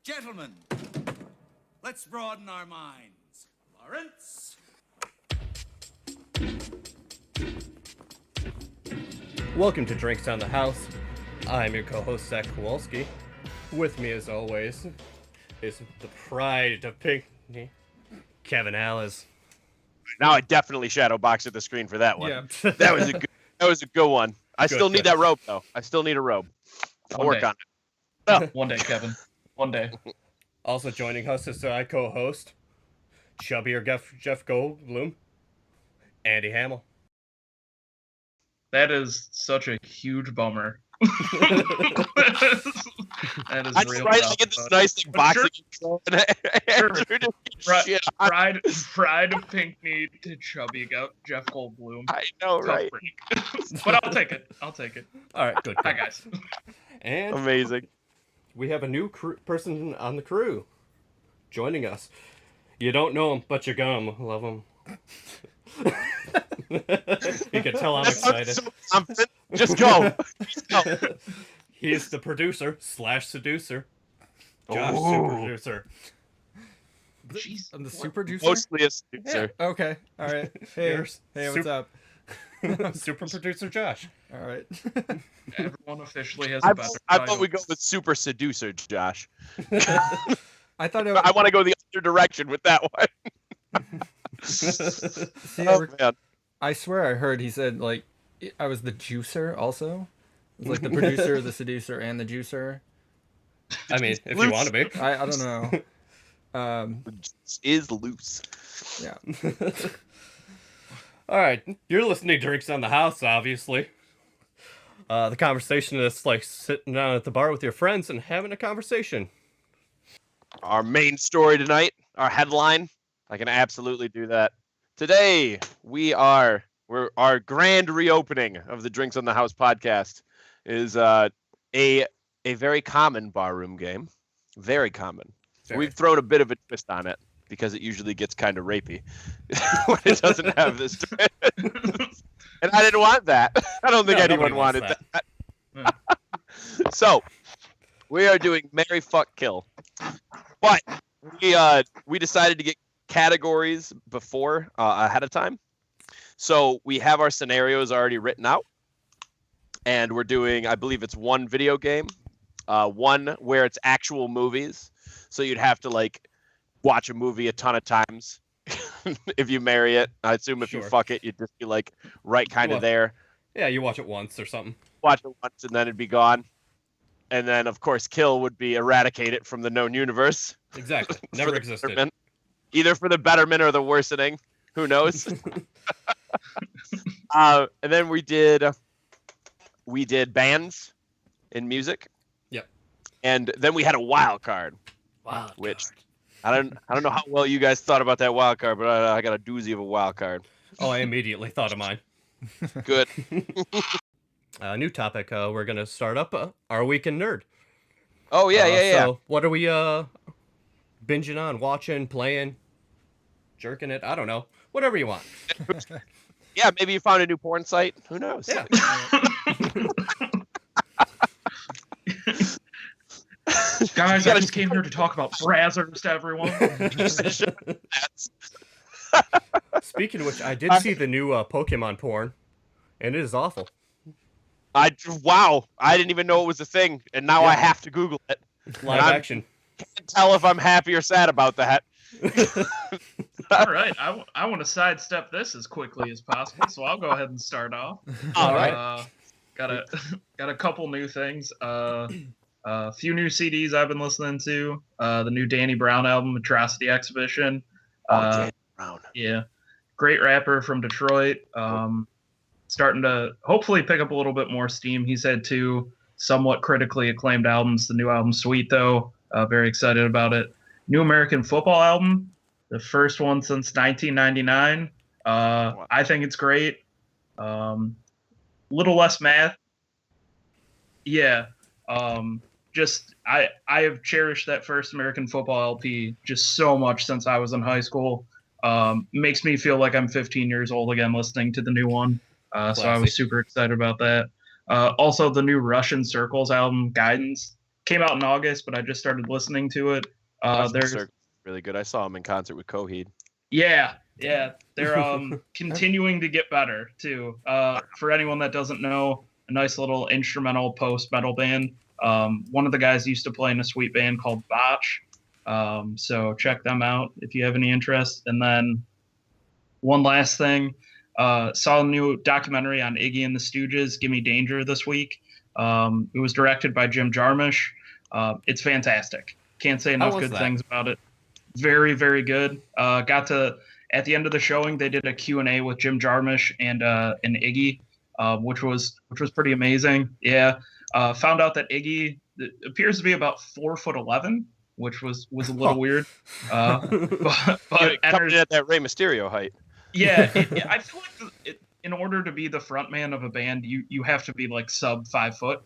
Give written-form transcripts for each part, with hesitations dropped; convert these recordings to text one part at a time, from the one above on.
Gentlemen, let's broaden our minds. Lawrence? Welcome to Drinks Down the House. I'm your co-host, Zach Kowalski. With me, as always, is the pride of Pinckney, Kevin Allis. Now I definitely shadow boxed at the screen for that one. Yeah. That was a good one. I still need that robe though. I still need a robe. I'll work on it. Oh. One day, Kevin. One day. Also joining us is my co-host, chubbier Jeff Goldblum, Andy Hamill. That is such a huge bummer. That is I real. tried to get this nice boxing control. Pride of Pinckney to chubby Jeff Goldblum. I know, right? But I'll take it. All right, good. Hi, guys. And amazing. We have a new person on the crew joining us. You don't know him, but you're gonna love him. You can tell I'm excited. Just go. He's the producer / seducer. Josh, Ooh. super producer. Jeez, I'm the super producer? Mostly a seducer. Yeah. Okay. All right. Hey, what's up? Super producer Josh. All right. Everyone officially has a better I thought we go with super seducer, Josh. I thought I want to go the other direction with that one. See, man. I swear I heard he said, like, I was the juicer also. It was like the producer, the seducer, and the juicer. I mean, if you want to be. I don't know. The juice is loose. Yeah. All right, you're listening to Drinks on the House, obviously. The conversation is like sitting down at the bar with your friends and having a conversation. Our main story tonight, our headline, I can absolutely do that. Today, our grand reopening of the Drinks on the House podcast is a very common barroom game. Very common. So we've thrown a bit of a twist on it because it usually gets kind of rapey when it doesn't have this twist. And I didn't want that. I don't think anyone wanted that. So, we are doing Marry, Fuck, Kill. But we decided to get categories before ahead of time. So we have our scenarios already written out. And we're doing, I believe it's one video game, one where it's actual movies. So you'd have to like watch a movie a ton of times if you marry it. I assume if you fuck it, you'd just be like right kind of there. Yeah, you watch it once or something. Watch it once and then it'd be gone. And then, of course, kill would be eradicate it from the known universe. Exactly. Never existed. Either for the betterment or the worsening. Who knows? And then we did bands in music. Yep. And then we had a wild card. Which I don't know how well you guys thought about that wild card, but I got a doozy of a wild card. Oh, I immediately thought of mine. Good. New topic. We're gonna start up our weekend nerd. Oh yeah. So what are we binging on, watching, playing, jerking it? I don't know. Whatever you want. Yeah, maybe you found a new porn site. Who knows? Yeah. Guys, I just came here to talk about brazzers to everyone. Speaking of which, I did see the new Pokemon porn, and it is awful. Wow, I didn't even know it was a thing, and now I have to Google it. Live action. Can't tell if I'm happy or sad about that. All right, I want to sidestep this as quickly as possible, so I'll go ahead and start off. All right. Got a couple new things. A few new CDs I've been listening to. The new Danny Brown album, Atrocity Exhibition. Danny Brown. Yeah, great rapper from Detroit. Starting to hopefully pick up a little bit more steam. He's had two somewhat critically acclaimed albums. The new album, Sweet, though. Very excited about it. New American Football album, the first one since 1999. I think it's great. Little less math. Yeah. I have cherished that first American Football LP just so much since I was in high school. Makes me feel like I'm 15 years old again listening to the new one. So I was super excited about that. Also, the new Russian Circles album, Guidance. came out in August, but I just started listening to it. There's really good. I saw him in concert with Coheed. Yeah, they're continuing to get better too. For anyone that doesn't know, a nice little instrumental post metal band. One of the guys used to play in a sweet band called Botch. So check them out if you have any interest. And then one last thing, saw a new documentary on Iggy and the Stooges, Gimme Danger, this week. It was directed by Jim Jarmusch. It's fantastic. Can't say enough good things about it. Very, very good. Got to, at the end of the showing, they did a Q&A with Jim Jarmusch and Iggy, which was pretty amazing. Yeah. Found out that Iggy appears to be about 4'11", which was a little weird. But coming at that Rey Mysterio height. Yeah, I feel like in order to be the front man of a band, you have to be like sub 5 foot.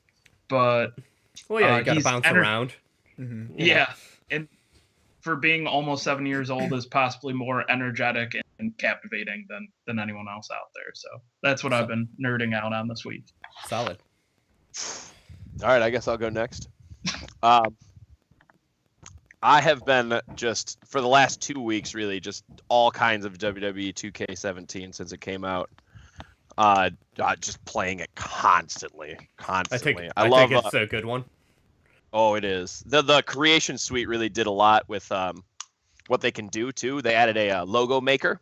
But well, yeah, you got to bounce around. Mm-hmm. Yeah, and for being almost 7 years old is possibly more energetic and captivating than anyone else out there. So that's what I've been nerding out on this week. Solid. All right, I guess I'll go next. I have been just, for the last 2 weeks, really, just all kinds of WWE 2K17 since it came out. Just playing it constantly. I think it's a good one. Oh, it is. The creation suite really did a lot with what they can do too. They added a logo maker,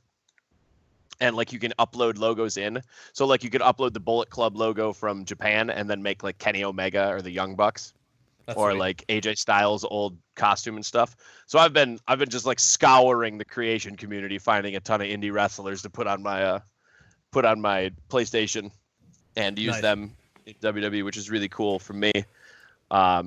and like you can upload logos in. So like you could upload the Bullet Club logo from Japan and then make like Kenny Omega or the Young Bucks. That's or sweet. Like AJ Styles' old costume and stuff. So I've been just like scouring the creation community, finding a ton of indie wrestlers to put on my PlayStation and use them in WWE, which is really cool for me. I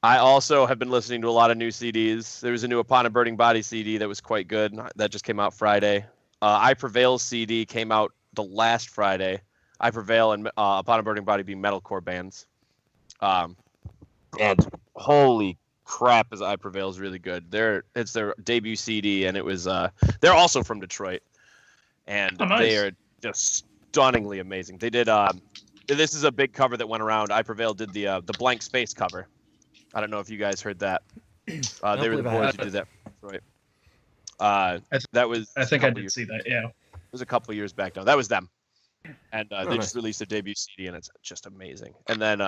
also have been listening to a lot of new CDs. There was a new Upon a Burning Body CD that was quite good. That just came out Friday. I Prevail's CD came out the last Friday. I Prevail and Upon a Burning Body being metalcore bands. And holy crap, is I Prevail is really good. It's their debut CD, and it was they're also from Detroit, and they are just stunningly amazing. They did this is a big cover that went around. I Prevail did the Blank Space cover. I don't know if you guys heard that. They were the boys who did that from Detroit. I think I did see that. Yeah, it was a couple of years back now. That was them, and they just released their debut CD, and it's just amazing. And then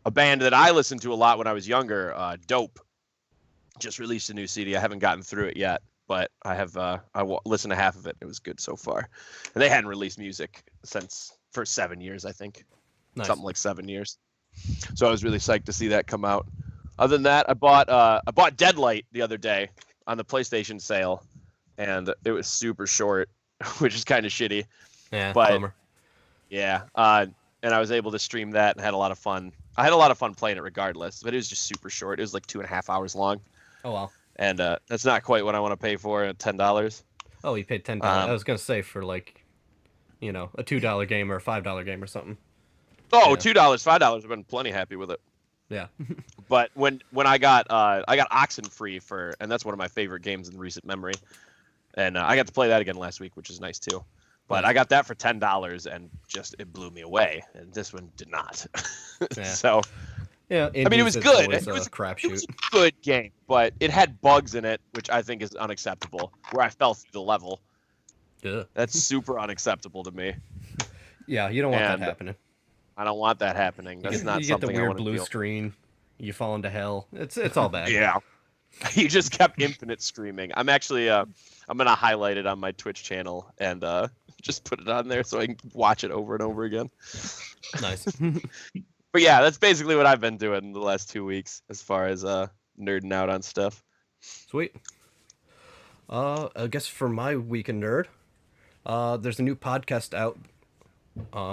a band that I listened to a lot when I was younger, Dope, just released a new CD. I haven't gotten through it yet, but I have. Listened to half of it. It was good so far. And they hadn't released music for 7 years, I think. Nice. Something like 7 years. So I was really psyched to see that come out. Other than that, I bought Deadlight the other day on the PlayStation sale, and it was super short, which is kind of shitty. Yeah, but bummer. Yeah, and I was able to stream that and had a lot of fun. I had a lot of fun playing it regardless, but it was just super short. It was like 2.5 hours long. Oh wow! And that's not quite what I want to pay for at $10. Oh, you paid $10. I was gonna say for like, a $2 game or a $5 game or something. Oh, yeah. $2, $5. I've been plenty happy with it. Yeah. But when I got Oxenfree and that's one of my favorite games in recent memory, and I got to play that again last week, which is nice too. But I got that for $10 and just it blew me away, and this one did not. Yeah. So yeah, I mean it was good. It was crapshoot. It was a good game, but it had bugs in it, which I think is unacceptable. Where I fell through the level. Yeah. That's super unacceptable to me. Yeah, you don't want that happening. I don't want that happening. That's not you something get the I weird want to blue feel. screen. You fall into hell. It's all bad. Yeah. You just kept infinite screaming. I'm actually I'm gonna highlight it on my Twitch channel and just put it on there so I can watch it over and over again. Nice. But yeah, that's basically what I've been doing the last 2 weeks as far as nerding out on stuff. Sweet. I guess for my week in nerd, there's a new podcast out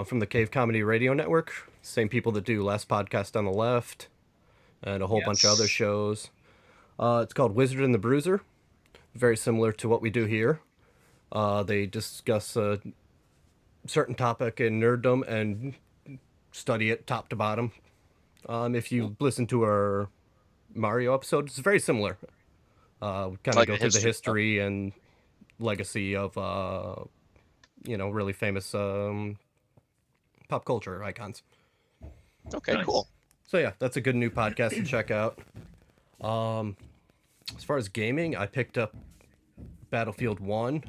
from the Cave Comedy Radio Network. Same people that do Last Podcast on the Left and a whole bunch of other shows. It's called Wizard and the Bruiser. Very similar to what we do here. They discuss a certain topic in nerddom and study it top to bottom. If you listen to our Mario episode, it's very similar. We kind of go through the history and legacy of really famous pop culture icons. Okay, cool. So yeah, that's a good new podcast to check out. As far as gaming, I picked up Battlefield 1.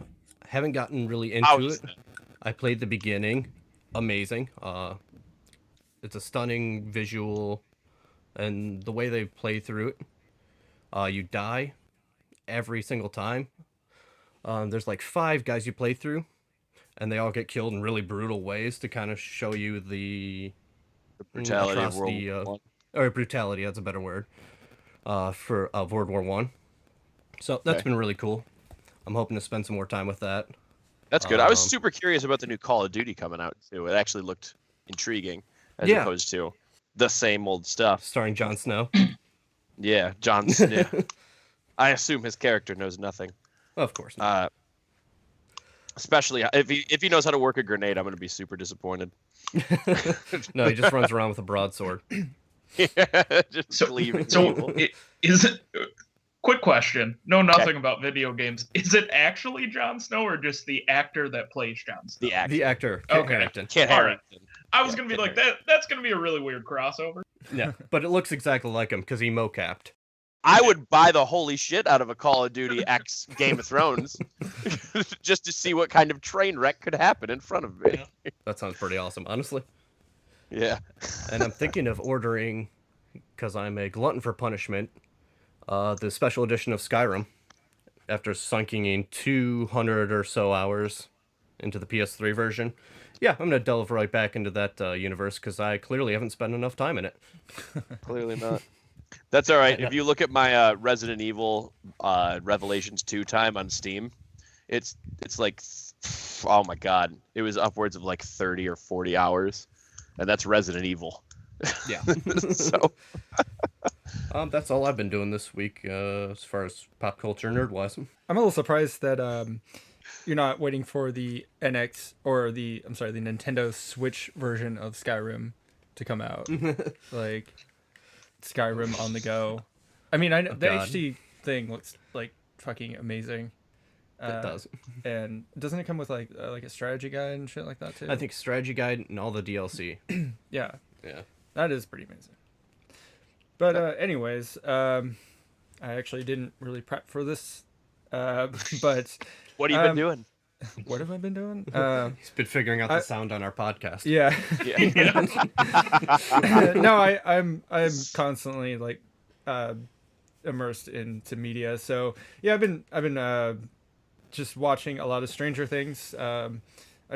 Haven't gotten really How into is it. that? I played the beginning. Amazing. It's a stunning visual, and the way they play through it. You die every single time. There's like 5 guys you play through, and they all get killed in really brutal ways to kind of show you the Brutality of atrocity, World War or brutality. That's a better word. For World War One. So that's Okay. been really cool. I'm hoping to spend some more time with that. That's good. I was Um, super curious about the new Call of Duty coming out too. It actually looked intriguing as Yeah. opposed to the same old stuff. Starring Jon Snow. Yeah, Jon Snow. I assume his character knows nothing. Of course not. Especially if he knows how to work a grenade, I'm going to be super disappointed. No, he just runs around with a broadsword. Just So, cleaving so people. is it? Quick question. Know nothing about video games. Is it actually Jon Snow or just the actor that plays Jon Snow? The actor. The actor, Kit Okay. Harington. Kit All right. Harington. I was Yeah, gonna be Kit like that. That's gonna be a really weird crossover. Yeah, but it looks exactly like him because he mocapped. I would buy the holy shit out of a Call of Duty X Game of Thrones just to see what kind of train wreck could happen in front of me. That sounds pretty awesome, honestly. Yeah. And I'm thinking of ordering, because I'm a glutton for punishment, the special edition of Skyrim. After sunking in 200 or so hours into the PS3 version. Yeah, I'm going to delve right back into that universe because I clearly haven't spent enough time in it. Clearly not. That's all right. If you look at my Resident Evil Revelations 2 time on Steam, it's like, oh my god, it was upwards of like 30 or 40 hours, and that's Resident Evil. Yeah. So That's all I've been doing this week as far as pop culture nerd-wise. I'm a little surprised that you're not waiting for the NX or the Nintendo Switch version of Skyrim to come out. Like Skyrim on the go. I mean, I know the God. HD thing looks like fucking amazing. It does. And doesn't it come with like a strategy guide and shit like that too? I think strategy guide and all the DLC. Yeah, Yeah. that is pretty amazing. But anyways, I actually didn't really prep for this. But what have you been doing? what have I been doing? He's been figuring out the sound on our podcast. Yeah. Yeah. No, I'm constantly like immersed into media. So yeah, I've been just watching a lot of Stranger Things. I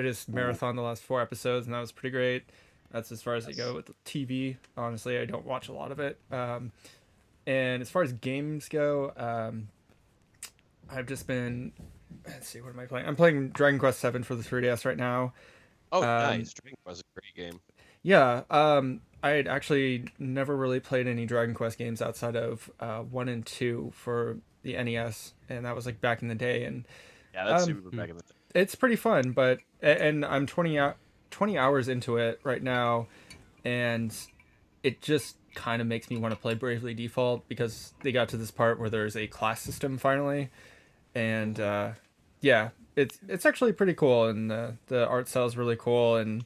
just marathoned the last 4 episodes, and that was pretty great. That's as far as I go with the TV. Honestly, I don't watch a lot of it. And as far as games go, I've just been. Let's see, what am I playing? I'm playing Dragon Quest VII for the 3DS right now. Oh, nice. Dragon Quest was a great game. Yeah, I had actually never really played any Dragon Quest games outside of 1 and 2 for the NES, and that was like back in the day. And Yeah, that's super back in the day. it's pretty fun, but and I'm 20 hours into it right now, and it just kind of makes me want to play Bravely Default because they got to this part where there's a class system finally, and yeah, it's actually pretty cool, and the art style is really cool, and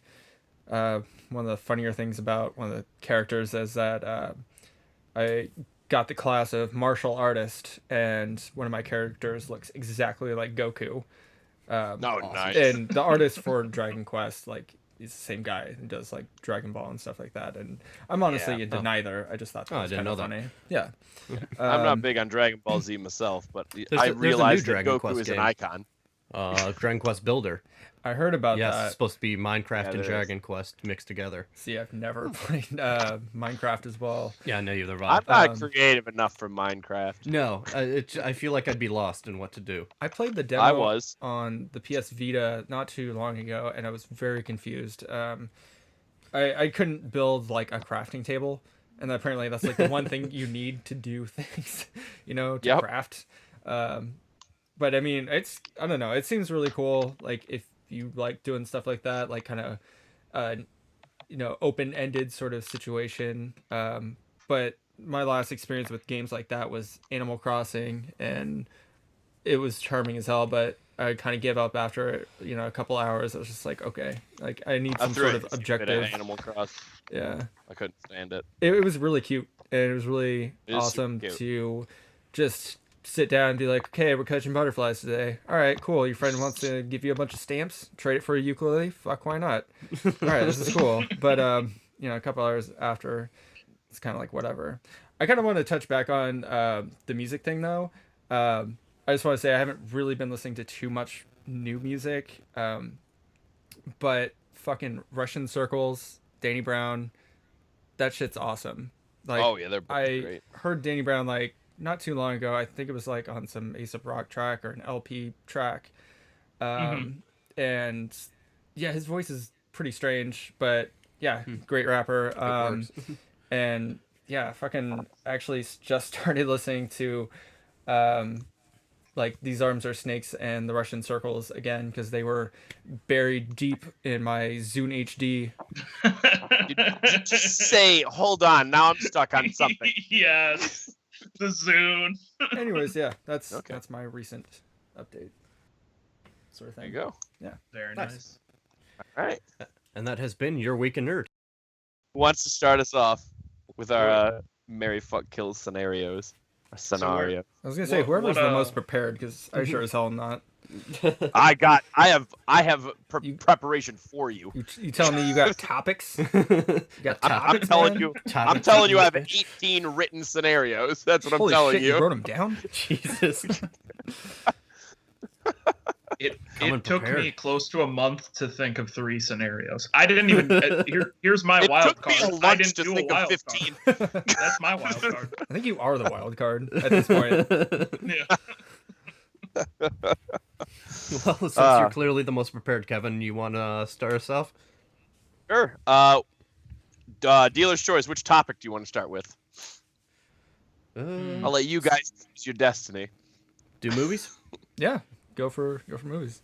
one of the funnier things about one of the characters is that I got the class of martial artist, and one of my characters looks exactly like Goku. Nice. And the artist for Dragon Quest, like, he's the same guy who does like Dragon Ball and stuff like that. And I'm honestly Yeah. into neither. I just thought that Oh, I was didn't kind of know that. funny. Yeah. I'm not big on Dragon Ball Z myself, but there's I a new realized that Dragon Goku Quest is an game. icon. Dragon Quest Builder. I heard about Yes, it's that. supposed to be Minecraft Yeah, and there is. Dragon Quest mixed together. See, I've never played Minecraft as well. Yeah, I know you're the I'm vibe. not creative enough for Minecraft. No, I feel like I'd be lost in what to do. I played the demo I was. on the PS Vita not too long ago, and I was very confused. I couldn't build like a crafting table, and apparently that's like the one thing you need to do things, to Yep. craft. But I mean, I don't know. It seems really cool. Like if you like doing stuff like that, like kind of, open-ended sort of situation. But my last experience with games like that was Animal Crossing, and it was charming as hell. But I kind of gave up after a couple hours. I was just like, okay, like I need some sort of objective. Animal Cross. Yeah. I couldn't stand it. It was really cute, and it was really It is awesome super cute. to just sit down and be like, okay, we're catching butterflies today. All right, cool. Your friend wants to give you a bunch of stamps, trade it for a ukulele. Fuck, why not? All right, this is cool. But a couple hours after, it's kind of like whatever. I kind of want to touch back on the music thing though. I just want to say I haven't really been listening to too much new music, but fucking Russian Circles, Danny Brown, that shit's awesome. Like, Oh yeah, they're both I great. heard Danny Brown like not too long ago. I think it was like on some A$AP Rock track or an LP track, and yeah, his voice is pretty strange, but yeah, great rapper. works. And yeah, fucking actually just started listening to like These Arms Are Snakes and the Russian Circles again because they were buried deep in my Zune HD. Just say, hold on. Now I'm stuck on something. Yes, the Zune. Anyways, yeah, that's Okay. that's my recent update sort of There thing. you go. Very Nice. nice. All right. And that has been your week in nerd. Who wants to start us off with our Mary Fuck Kill scenarios? A scenario. I was gonna say What- whoever's what, the most prepared because I sure as hell am not. I have You- preparation for you. You telling me you got topics? You got I'm topics, telling man? you. I'm Topics telling you, I have of the 18 written scenarios. That's what I'm Holy telling shit, you you. wrote them down? Jesus. It Coming took prepared. me close to a month to think of 3 scenarios. I didn't even. Here's my It wild took me card. a I lunch didn't to do think a of wild 15. card. That's my wild card. I think you are the wild card at this point. Yeah. Well, since you're clearly the most prepared, Kevin, you want to start us off? Sure. Dealer's choice. Which topic do you want to start with? I'll let you guys choose your destiny. Do movies? Yeah, go for movies.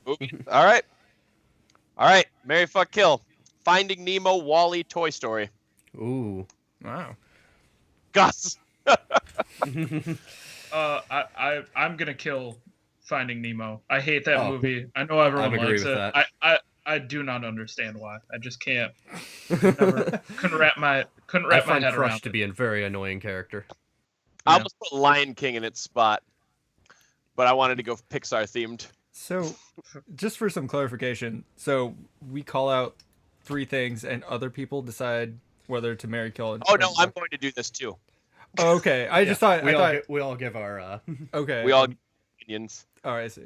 Movie. All right. All right. Mary Fuck Kill. Finding Nemo, Wall-E, Toy Story. Ooh. Wow. Gus. I'm gonna kill Finding Nemo. I hate that Oh. movie. I know everyone I'd agree likes with it. that. I do not understand why. I just can't. Couldn't wrap my I find head Crush around to it. be a very annoying character. I Yeah. almost put Lion King in its spot, but I wanted to go Pixar themed. So, just for some clarification, so we call out 3 things, and other people decide whether to marry, kill. Oh no, I'm going to do this too. Oh, okay. I just thought. We all give our. Okay. We all give opinions. All right. I see.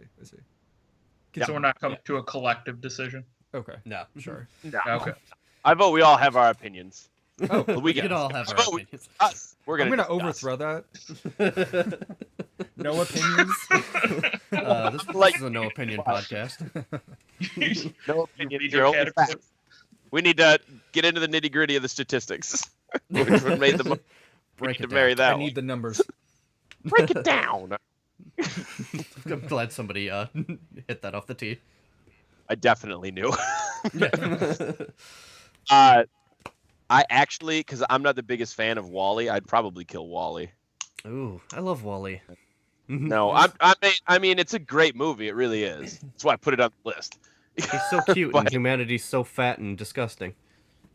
So we're not coming to a collective decision. Okay. No. Sure. No. Okay. I vote we all have our opinions. Oh, We We can can all have our Oh, opinions. Us. We're I'm gonna gonna discuss. overthrow that. No opinions. This Like- is a no opinion podcast. No opinions. read Here, your only category. facts. We need to get into the nitty gritty of the statistics. Which one made the most Break to it marry down. I that need one. the numbers. Break it down. I'm glad somebody hit that off the tee. I definitely knew. I actually, because I'm not the biggest fan of Wall-E, I'd probably kill Wall-E. Ooh, I love Wall-E. No, I mean, it's a great movie. It really is. That's why I put it on the list. He's so cute and But- humanity's so fat and disgusting.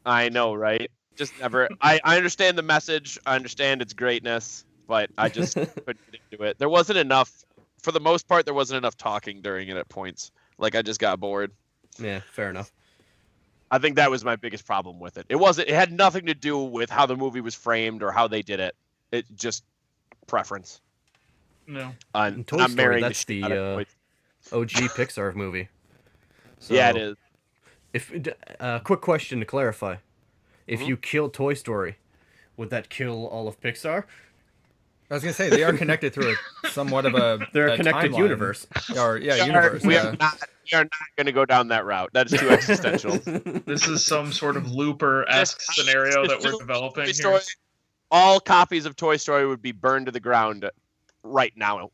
I know, right? Just never. I understand the message. I understand its greatness, but I just couldn't get into it. There wasn't enough. For the most part, there wasn't enough talking during it at points. Like I just got bored. Yeah, fair enough. I think that was my biggest problem with it. It had nothing to do with how the movie was framed or how they did it. It just preference. No. And Toy I'm Story, marrying that's shit the out of Toy- OG Pixar movie. So, yeah, it is. If quick question to clarify, if Mhm. you kill Toy Story, would that kill all of Pixar? I was gonna say they are connected through a somewhat of a. They're a a connected timeline. universe. Or universe. We Yeah. are not going to go down that route. That is too existential. This is some sort of Looper-esque scenario that we're developing Toy here. Story, all copies of Toy Story would be burned to the ground right now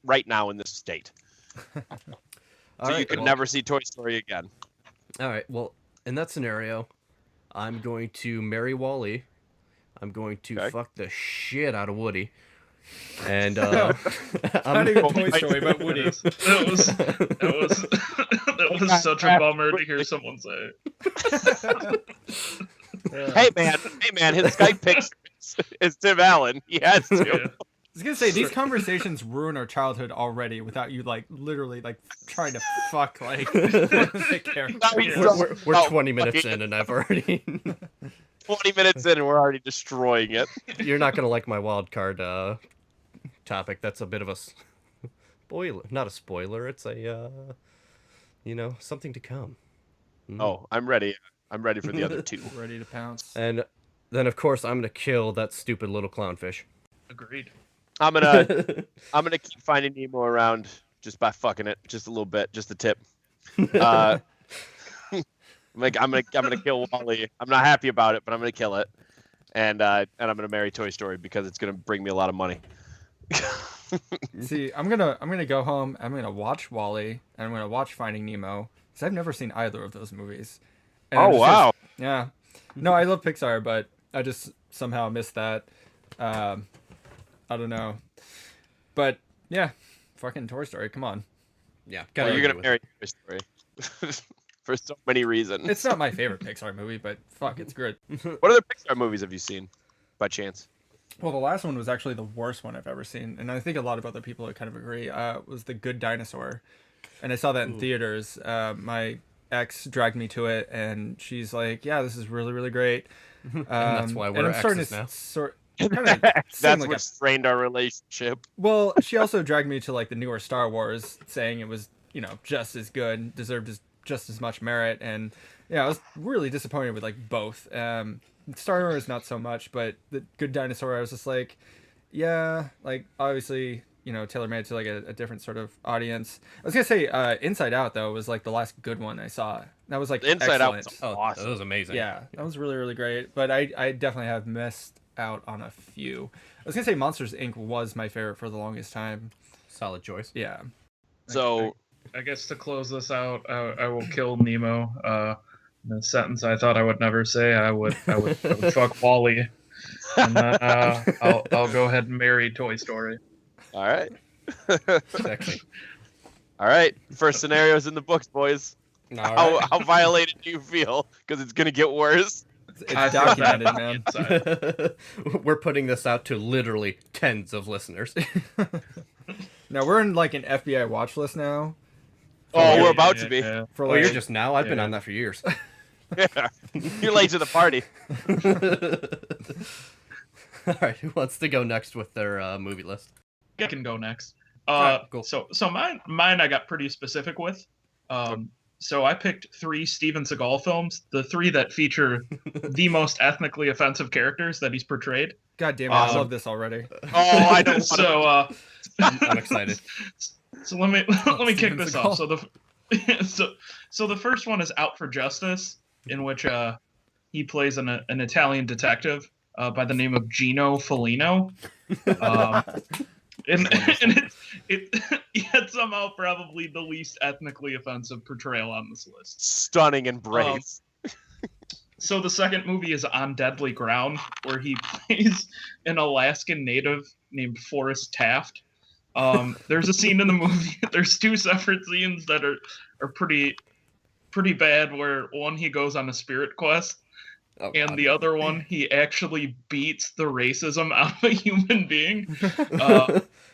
in this state. All So you right, could well- never see Toy Story again. All right. Well, in that scenario, I'm going to marry Wall-E. I'm going to Okay. fuck the shit out of Woody. And Not I'm, even Toy Story, but Woody. That was such a bummer to hear someone say. Hey man, his Skype picture is Tim Allen. He has to. Yeah. I was gonna say these conversations ruin our childhood already without you like literally like trying to fuck like one of the characters. Now he's We're 20 minutes in, and I've already. 20 minutes in, and we're already destroying it. You're not gonna like my wild card topic. That's a bit of a spoiler. Not a spoiler. It's a something to come. Oh, I'm ready. I'm ready for the other two. Ready to pounce. And then, of course, I'm gonna kill that stupid little clownfish. Agreed. I'm gonna keep Finding Nemo around just by fucking it, just a little bit, just a tip. I'm gonna kill Wally. I'm not happy about it, but I'm gonna kill it, and I'm gonna marry Toy Story because it's gonna bring me a lot of money. See, I'm gonna go home. I'm gonna watch Wall-E, and I'm gonna watch Finding Nemo because I've never seen either of those movies. And Oh wow! Yeah, no, I love Pixar, but I just somehow missed that. I don't know, but yeah, fucking Toy Story. Come on, Yeah, Well, you're gonna marry Toy Story for so many reasons. it's not my favorite Pixar movie, but fuck, it's good. What other Pixar movies have you seen, by chance? Well, the last one was actually the worst one I've ever seen, and I think a lot of other people would kind of agree. Was The Good Dinosaur, and I saw that in theaters. My ex dragged me to it, and she's like, "Yeah, this is really, really great." And that's why we're exes now. That's what strained our relationship. Well, she also dragged me to like the newer Star Wars, saying it was just as good, deserved just as much merit, and yeah, I was really disappointed with like both. Star Wars not so much, but The Good Dinosaur, I was just like, yeah, like obviously tailor made to like a different sort of audience. I was gonna say Inside Out though was like the last good one I saw. That was like Inside Out excellent. was awesome. That was amazing. Yeah, that was really, really great. But I definitely have missed out on a few. I was gonna say Monsters Inc. was my favorite for the longest time. Solid choice. Yeah. So I guess to close this out, I will kill Nemo. In a sentence I thought I would never say. I would fuck Wall-E, and then I'll go ahead and marry Toy Story. all right, Sexy. all right. First scenario's in the books, boys. All How violated do you feel? Because it's gonna get worse. It's I feel bad documented, on the man. inside. We're putting this out to literally tens of listeners. Now we're in like an FBI watch list now. Oh, we're about to be. Yeah. For Oh, like, you're just now? I've been Yeah. on that for years. Yeah. You're late to the party. All right, who wants to go next with their movie list? I can go next. Alright, cool. So mine I got pretty specific with. So I picked 3 Steven Seagal films, the 3 that feature the most ethnically offensive characters that he's portrayed. God damn it, I love this already. Oh, I don't. So I'm excited. so let me kick Steven this Seagal. off. So the first one is Out for Justice, in which he plays an Italian detective by the name of Gino Foligno. And it's somehow probably the least ethnically offensive portrayal on this list. Stunning and brave. So the second movie is On Deadly Ground, where he plays an Alaskan native named Forrest Taft. There's a scene in the movie. There's 2 separate scenes that are pretty bad. Where one, he goes on a spirit quest, Oh, and God. the other one, he actually beats the racism out of a human being.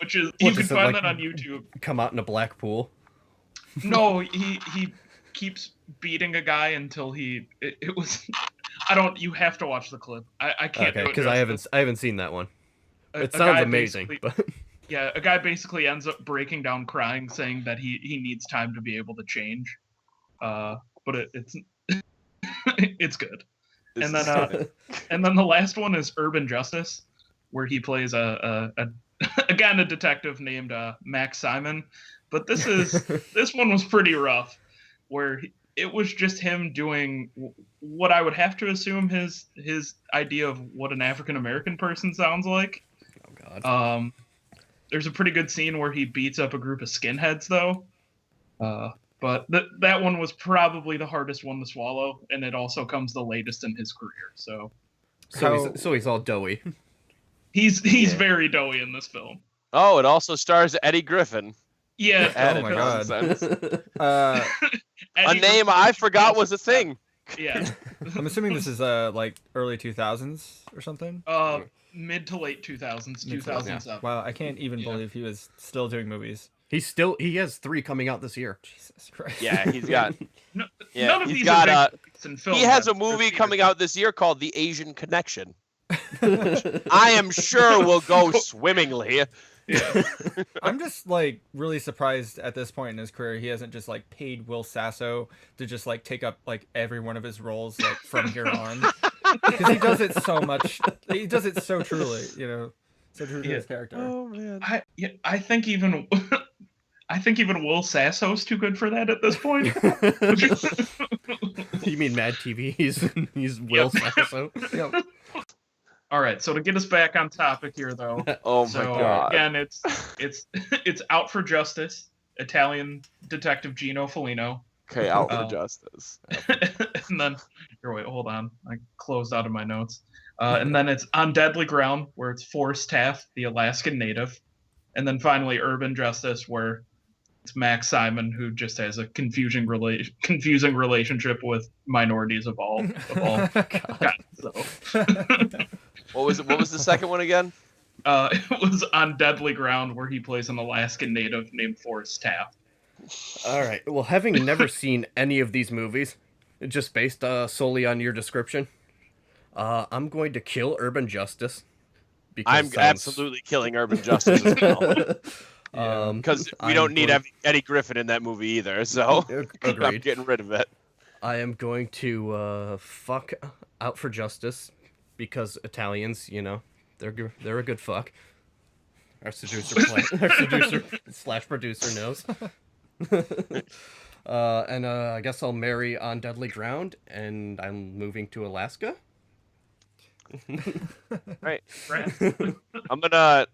Which is you What, can does it, find like, that on YouTube. Come out in a black pool. No, he keeps beating a guy until it was. I don't. You have to watch the clip. I can't. Okay, do it because justice. I haven't seen that one. It A sounds guy amazing, basically- but Yeah, a guy basically ends up breaking down crying, saying that he needs time to be able to change. But it's it's good. This And is then stunning. and then the last one is Urban Justice, where he plays a again a detective named Max Simon. But this one was pretty rough, where it was just him doing what I would have to assume his idea of what an African American person sounds like. oh god. There's a pretty good scene where he beats up a group of skinheads, though. But that one was probably the hardest one to swallow, and it also comes the latest in his career. So So he's all doughy. he's very doughy in this film. Oh, it also stars Eddie Griffin. Yeah. Added my God. nonsense. Uh, A name I forgot was a thing. Yeah. I'm assuming this is like early 2000s or something. Mid to late 2000s, Mid to late- 2007. Wow, I can't even Yeah. believe he was still doing movies. He has 3 coming out this year. Jesus Christ. Yeah, he's got. No, Yeah, none of he's these got, are big movies in film. He has a or movie theater. coming out this year called The Asian Connection. I am sure will go swimmingly. Yeah. I'm just like really surprised at this point in his career he hasn't just like paid Will Sasso to just like take up like every one of his roles like from here on, because he does it so much. He does it so truly, so true to his character. Oh man. I think even Will Sasso's too good for that at this point. You mean Mad TV? He's Will Sasso. Yep. All right, so to get us back on topic here, though. Oh So my god. again, it's Out for Justice, Italian detective Gino Foligno, Okay, out for Oh. justice. and then wait, hold on, I closed out of my notes. And then it's On Deadly Ground, where it's Forrest Taft, the Alaskan native, and then finally Urban Justice, where it's Max Simon, who just has a confusing relationship with minorities of all kinds. So. What was the second one again? It was On Deadly Ground, where he plays an Alaskan native named Forrest Taft. All right. Well, having never seen any of these movies, just based solely on your description, I'm going to kill Urban Justice. I'm absolutely killing Urban Justice as well. Because we don't need Eddie Griffin in that movie either, so I'm Agreed. getting rid of it. I am going to fuck Out for Justice because Italians, they're a good fuck. Our seducer slash producer knows. And I guess I'll marry On Deadly Ground, and I'm moving to Alaska. Right. I'm gonna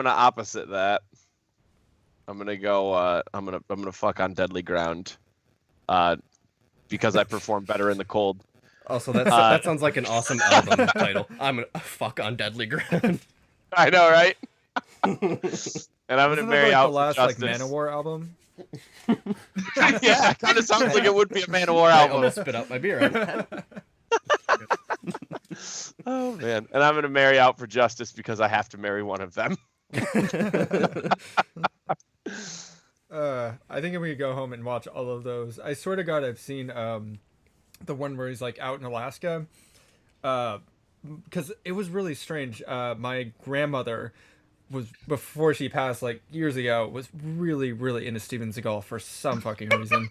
opposite that. I'm gonna go. I'm gonna fuck On Deadly Ground. Because I perform better in the cold. Also, that sounds like an awesome album title. I'm gonna fuck On Deadly Ground. I know, right? And I'm gonna Isn't marry that Out like the for last like Justice. Manowar album? Yeah, kind of sounds like it would be a Manowar I album. almost spit out my beer. Oh man! And I'm gonna marry Out for Justice because I have to marry one of them. I think I'm gonna go home and watch all of those. I swear to God, I've seen the one where he's like out in Alaska, because it was really strange. My grandmother was, before she passed like years ago, was really into Steven Seagal for some fucking reason.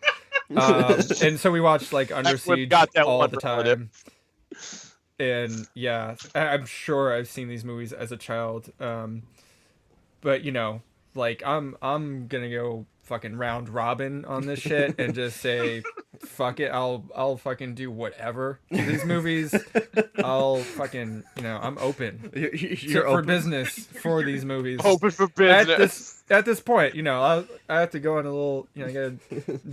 And so we watched like Under That's what Siege got that all one the relative. time. And yeah, I'm sure I've seen these movies as a child. But like I'm gonna go fucking round robin on this shit and just say fuck it, I'll fucking do whatever to these movies. I'll fucking I'm open You're for open. business for these movies. Open for business. At this point, I have to go in a little, I gotta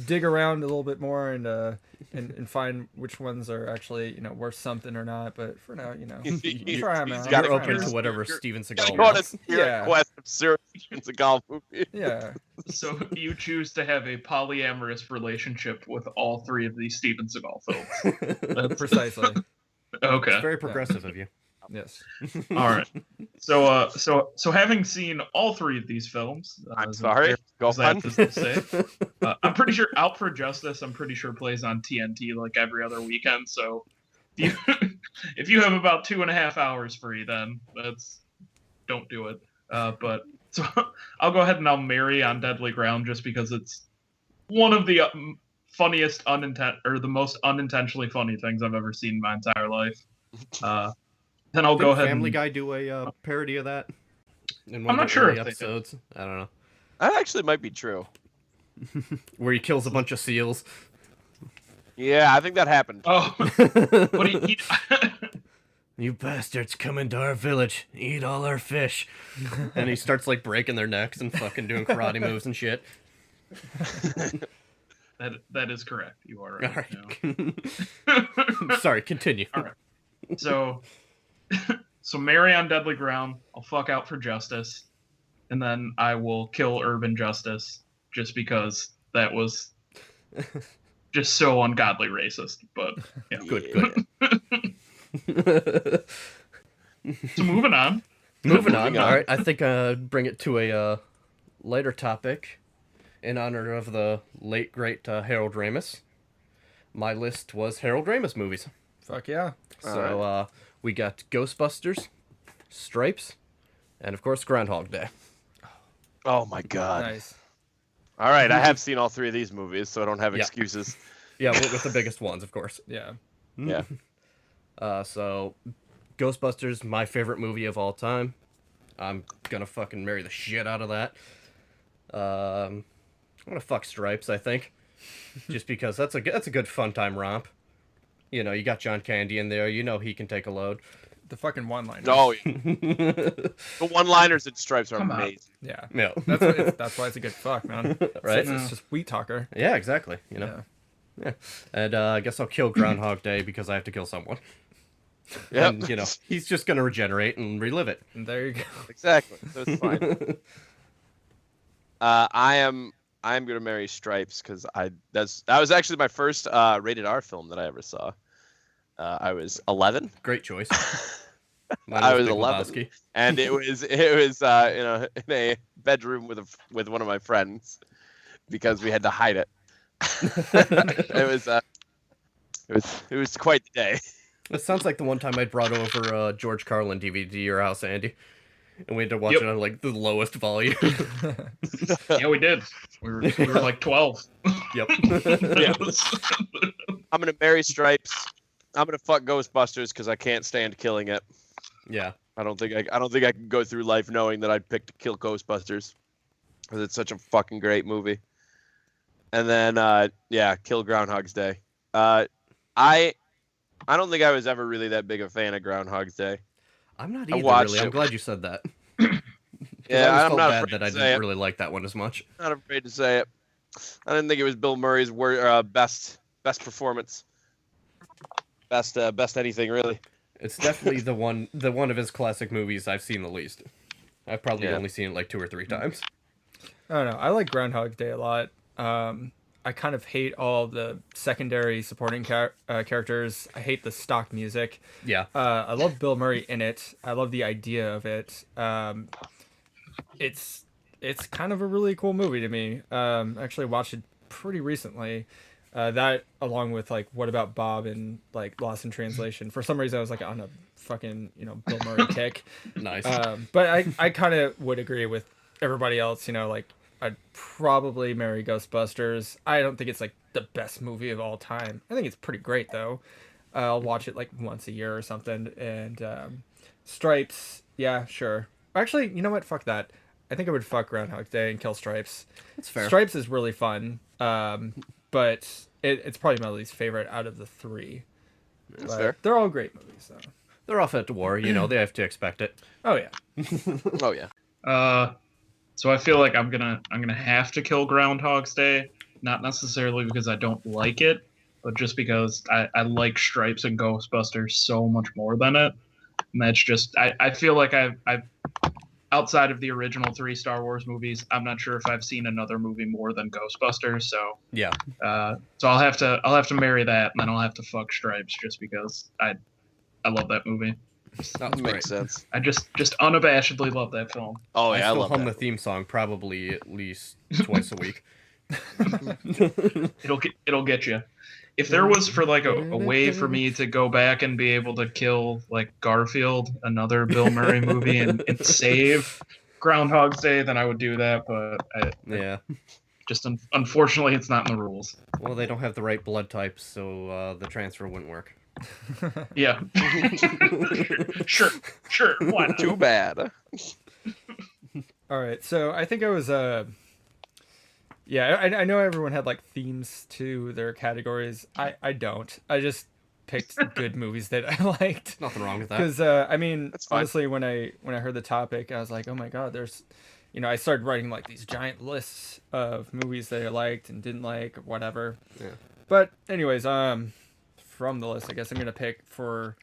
dig around a little bit more and find which ones are actually worth something or not. But for now, try them out. got You're it. open to Here's- whatever you're- Steven Gotta Seagal go on a wants. spirit Yeah. quest of Steven Seagal movie. Yeah. So you choose to have a polyamorous relationship with all 3 of these Steven Seagal films. Precisely. Okay. It's very progressive of you. Yes. All right. So having seen all 3 of these films, I'm as sorry. embarrassing Go as that on. is to say, I'm pretty sure Out for Justice. I'm pretty sure plays on TNT like every other weekend. So if you have about 2.5 hours free, then don't do it. But so I'll go ahead and I'll marry On Deadly Ground just because it's one of the funniest the most unintentionally funny things I've ever seen in my entire life. Then I'll go ahead. Family and, Guy do a parody of that? In I'm one not of the sure early if they did. episodes. I don't know. That actually might be true. Where he kills a bunch of seals. Yeah, I think that happened. Oh, but he You bastards come into our village, eat all our fish. And he starts like breaking their necks and fucking doing karate moves and shit. that is correct. You are right. All right. Sorry, continue. All right. So marry On Deadly Ground. I'll fuck Out for Justice, and then I will kill Urban Justice just because that was just so ungodly racist. But yeah. Good. So moving on. Moving on. All right, I think bring it to a lighter topic in honor of the late great Harold Ramis. My list was Harold Ramis movies. Fuck yeah. So we got Ghostbusters, Stripes, and of course Groundhog Day. Oh my god. Nice. All right, I have seen all three of these movies, so I don't have Yeah. excuses. Yeah, with the biggest ones, of course. Yeah. Yeah. So Ghostbusters, my favorite movie of all time. I'm gonna fucking marry the shit out of that. I'm gonna fuck Stripes, I think, just because that's a good fun time romp. You know, you got John Candy in there. You know he can take a load. The fucking one-liners. Oh, yeah. The one-liners in Stripes are Come on. amazing. Yeah. Yeah. That's why it's a good fuck, man. Right? It's just Wheat Talker. Yeah, exactly. You know. Yeah. And I guess I'll kill Groundhog Day because I have to kill someone. Yep. And, you know, he's just gonna regenerate and relive it. And there you go. Exactly. So it's fine. I'm gonna marry Stripes because that was actually my first rated R film that I ever saw. I was 11. Great choice. I was Big 11, Lebowski. and it was in a bedroom with one of my friends because we had to hide it. It was quite the day. It sounds like the one time I brought over George Carlin DVD to your house, Andy, and we had to watch it on like the lowest volume. Yeah, we did. We were like 12. Yep. Yeah. I'm gonna marry Stripes. I'm gonna fuck Ghostbusters because I can't stand killing it. Yeah. I don't think I can go through life knowing that I'd pick to kill Ghostbusters because it's such a fucking great movie. And then kill Groundhog's Day. I don't think I was ever really that big a fan of Groundhog's Day. I'm not I either, watched really. I'm it. glad you said that. Yeah, I I'm felt not bad afraid that I to say didn't it. really like that one as much. Not afraid to say it. I didn't think it was Bill Murray's best performance. Best anything really. It's definitely the one of his classic movies I've seen the least. I've probably only seen it like 2 or 3 times. I don't know. I like Groundhog Day a lot. I kind of hate all the secondary supporting characters. I hate the stock music. Yeah. I love Bill Murray in it. I love the idea of it. It's kind of a really cool movie to me. Actually watched it pretty recently. That along with like What About Bob and like Lost in Translation. For some reason I was like on a fucking Bill Murray kick. Nice. But I kind of would agree with everybody else. Like I'd probably marry Ghostbusters. I don't think it's like the best movie of all time. I think it's pretty great though. I'll watch it like once a year or something. And Stripes, yeah, sure. Actually, you know what? Fuck that. I think I would fuck Groundhog Day and kill Stripes. That's fair. Stripes is really fun, but it's probably my least favorite out of the 3. That's But fair. they're all great movies, though. They're off at war, they have to expect it. Oh yeah. Oh yeah. So I feel like I'm gonna have to kill Groundhog's Day, not necessarily because I don't like it, but just because I like Stripes and Ghostbusters so much more than it. And that's just I feel like I've outside of the original 3 Star Wars movies, I'm not sure if I've seen another movie more than Ghostbusters. So Yeah. so I'll have to marry that, and then I'll have to fuck Stripes just because I love that movie. That Makes sense. I just unabashedly love that film. Oh I yeah, I still love hum that. the theme song probably at least twice a week. It'll get you. If there was for like a way for me to go back and be able to kill like Garfield, another Bill Murray movie, and save Groundhog's Day, then I would do that. But Yeah. just unfortunately, it's not in the rules. Well, they don't have the right blood type, so the transfer wouldn't work. Yeah. Sure. Why not? Too bad. All right, so I think I was yeah, I know everyone had like themes to their categories. I don't. I just picked good movies that I liked. Nothing wrong with that. Because I mean, That's fine. honestly, when I heard the topic, I was like, oh my god, there's, I started writing like these giant lists of movies that I liked and didn't like, or whatever. Yeah. But anyways, from the list, I guess I'm gonna pick for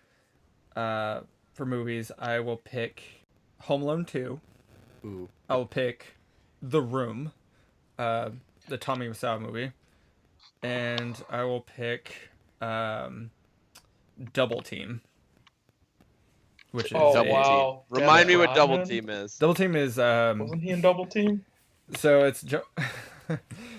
movies. I will pick Home Alone 2. Ooh. I will pick The Room, the Tommy Wiseau movie. and I will pick Double Team, which is Oh, Double wow. Team. Remind me Dennis what Double Rodman? Team is. Double Team is Wasn't he in Double Team? so it's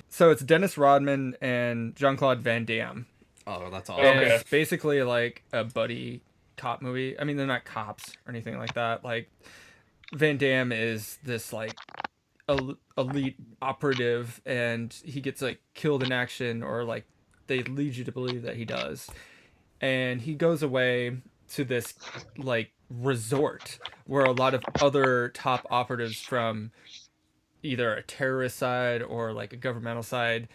so it's Dennis Rodman and Jean-Claude Van Damme. Oh, that's awesome. And Okay. it's basically like a buddy cop movie. I mean, they're not cops or anything like that. Like, Van Damme is this like elite operative, and he gets like killed in action, or like they lead you to believe that he does. And he goes away to this like resort where a lot of other top operatives from either a terrorist side or like a governmental side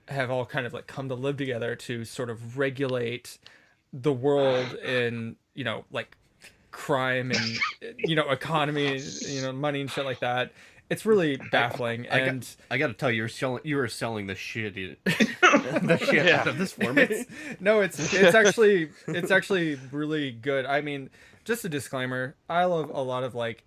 have all kind of like come to live together to sort of regulate the world in, you know, like crime and, you know, economy, you know, money and shit like that. It's really baffling. And I gotta tell you, you were selling the shit, the shit out of this for me. it's actually really good. I mean, just a disclaimer, I love a lot of like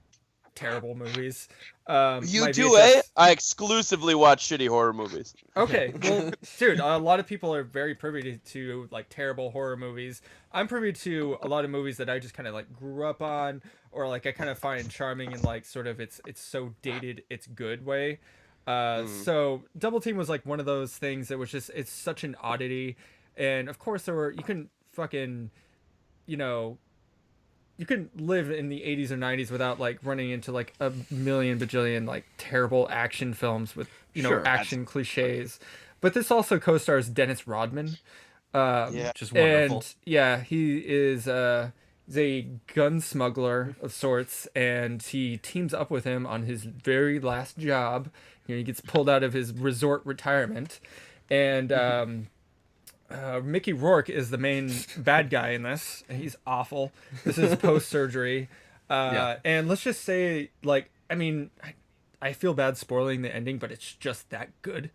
terrible movies. You my do, VHS eh? I exclusively watch shitty horror movies. Okay, well, dude, a lot of people are very privy to like terrible horror movies. I'm privy to a lot of movies that I just kind of like grew up on, or like I kind of find charming in like sort of it's so dated, it's good way. So Double Team was like one of those things that was just, it's such an oddity, and of course you can fucking, you know, you couldn't live in the 80s or 90s without like running into like a million bajillion like terrible action films with, you know, Sure, action cliches. But this also co-stars Dennis Rodman. Yeah. Just wonderful. And yeah, he is he's a gun smuggler of sorts, and he teams up with him on his very last job. You know, he gets pulled out of his resort retirement, and Mickey Rourke is the main bad guy in this, and he's awful. This is post-surgery. Yeah. And let's just say, like, I mean, I feel bad spoiling the ending, but it's just that good.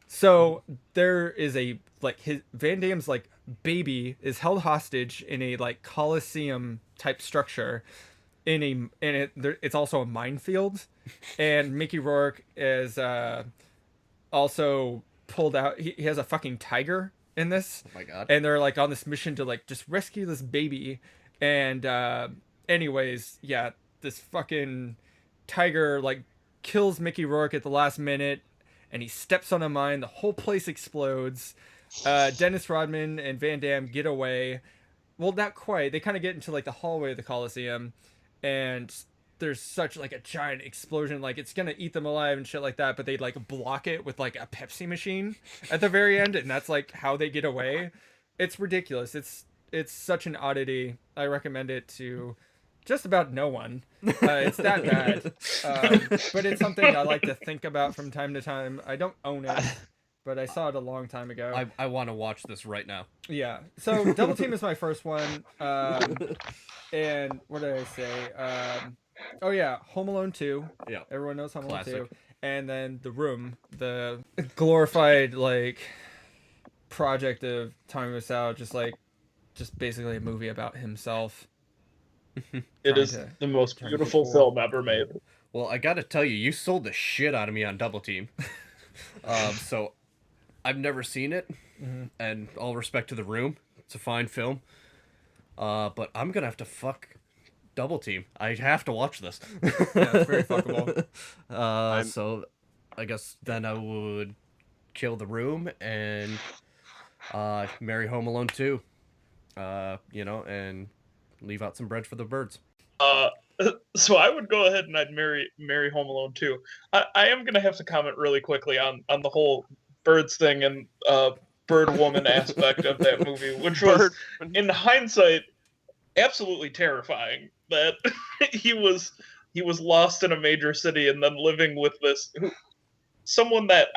So there is his Van Damme's like baby is held hostage in a like Coliseum type structure it's also a minefield, and Mickey Rourke is also pulled out. He has a fucking tiger in this. Oh my god. And they're like on this mission to like just rescue this baby. And anyways, yeah, this fucking tiger like kills Mickey Rourke at the last minute, and he steps on a mine. The whole place explodes. Dennis Rodman and Van Damme get away. Well, not quite. They kind of get into like the hallway of the Coliseum, and there's such like a giant explosion, like it's gonna eat them alive and shit like that, but they like block it with like a Pepsi machine at the very end, and that's like how they get away. It's ridiculous. It's such an oddity. I recommend it to just about no one. It's that bad, but it's something I like to think about from time to time. I don't own it, but I saw it a long time ago. I want to watch this right now. Yeah. So Double Team is my first one. And what did I say? Oh yeah, Home Alone 2. Yeah. Everyone knows Home Alone Classic. 2. And then The Room, the glorified like project of Tommy Wiseau, just basically a movie about himself. It is the most beautiful film ever made. Well, I gotta tell you, you sold the shit out of me on Double Team. So I've never seen it, and all respect to The Room, it's a fine film. But I'm gonna have to fuck Double Team. I have to watch this. Yeah, it's very fuckable. So I guess then I would kill The Room and marry Home Alone 2. You know, and leave out some bread for the birds. So I would go ahead and I'd marry Home Alone 2. I am gonna have to comment really quickly on the whole birds thing and bird woman aspect of that movie, which was in hindsight absolutely terrifying. That he was lost in a major city and then living with someone that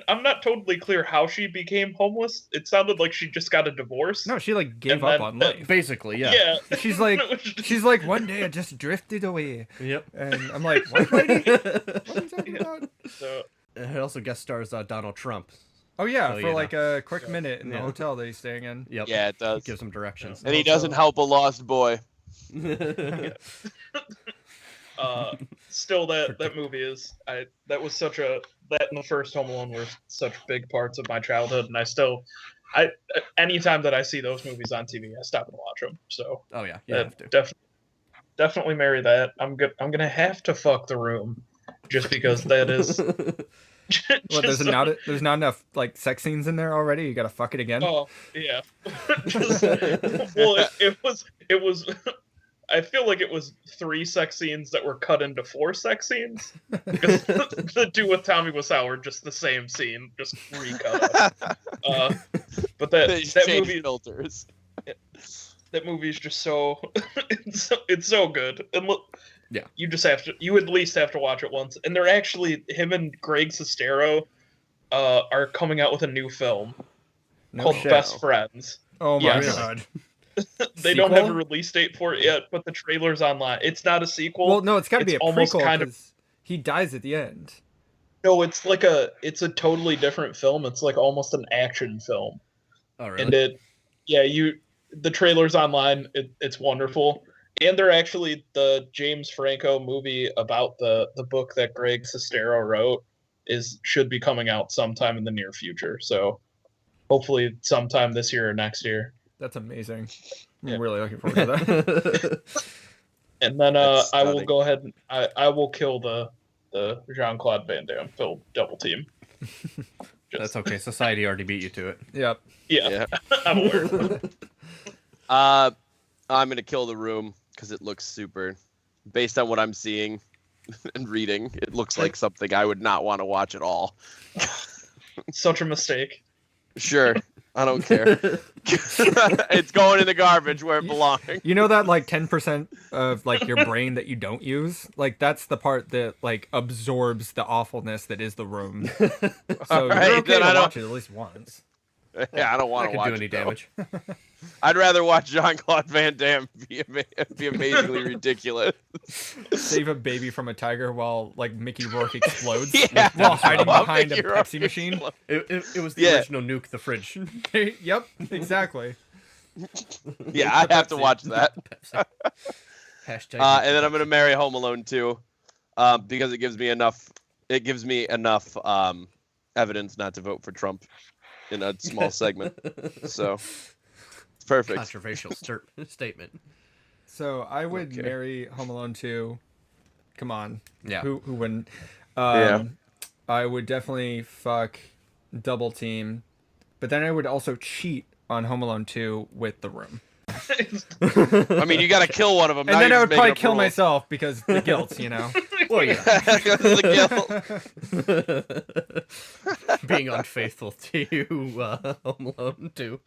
I'm not totally clear how she became homeless. It sounded like she just got a divorce. No, she like gave up on life. Basically, yeah. Yeah. She's like one day I just drifted away. Yep. And I'm like, what lady? What are you talking about? So, It also guest stars Donald Trump. Oh yeah, So, for you like a quick minute in the Yeah. hotel that he's staying in. Yep. Yeah, it does. Gives some directions. And he doesn't help a lost boy. Still, that movie is that was such a that and the first Home Alone were such big parts of my childhood, and I anytime that I see those movies on TV, I stop and watch them. So Oh yeah, you have to. Definitely marry that. I'm gonna have to fuck The Room, just because that is. What, there's not enough like sex scenes in there already? You gotta fuck it again? Oh yeah. Well, it was. I feel like it was 3 sex scenes that were cut into 4 sex scenes. Because the two with Tommy Wiseau are just the same scene, just recut. But that movie filters. That movie's just so it's so good. And look, yeah, you at least have to watch it once. And they're actually him and Greg Sestero are coming out with a new film called Best Friends. Oh my god. They don't have a release date for it yet, but the trailer's online. It's not a sequel. Well, no, it's got to be a almost prequel kind of. He dies at the end. No, it's a totally different film. It's like almost an action film. Oh really? And the trailer's online. It's wonderful. And they're actually the James Franco movie about the book that Greg Sestero wrote should be coming out sometime in the near future. So hopefully sometime this year or next year. That's amazing. I'm really looking forward to that. And then I will go ahead and I will kill the Jean-Claude Van Damme film Double Team. That's okay. Society already beat you to it. Yep. Yeah. I'm aware. I'm gonna kill The Room because it looks super. Based on what I'm seeing and reading, it looks like something I would not want to watch at all. Such a mistake. Sure. I don't care. It's going in the garbage where it belongs. You know that like 10% of like your brain that you don't use? Like that's the part that like absorbs the awfulness that is The Room. So right, you're okay to I don't... watch it at least once. Yeah, I don't want to watch do any damage. I'd rather watch Jean-Claude Van Damme be amazingly ridiculous. Save a baby from a tiger while like Mickey Rourke explodes Yeah, while hiding behind Mickey a Rourke Pepsi machine. It was the original Nuke the Fridge. Yep, exactly. Yeah, I have to watch that. Hashtag and then I'm gonna marry Home Alone 2, because it gives me enough. It gives me enough evidence not to vote for Trump in a small segment. So it's perfect. Controversial statement. So I would marry Home Alone 2. Come on. Yeah. Who wouldn't? Yeah. I would definitely fuck Double Team, but then I would also cheat on Home Alone 2 with The Room. I mean, you got to kill one of them. And then I would probably kill myself because the guilt, you know. Well, yeah. The guilt. Being unfaithful to Home Alone 2.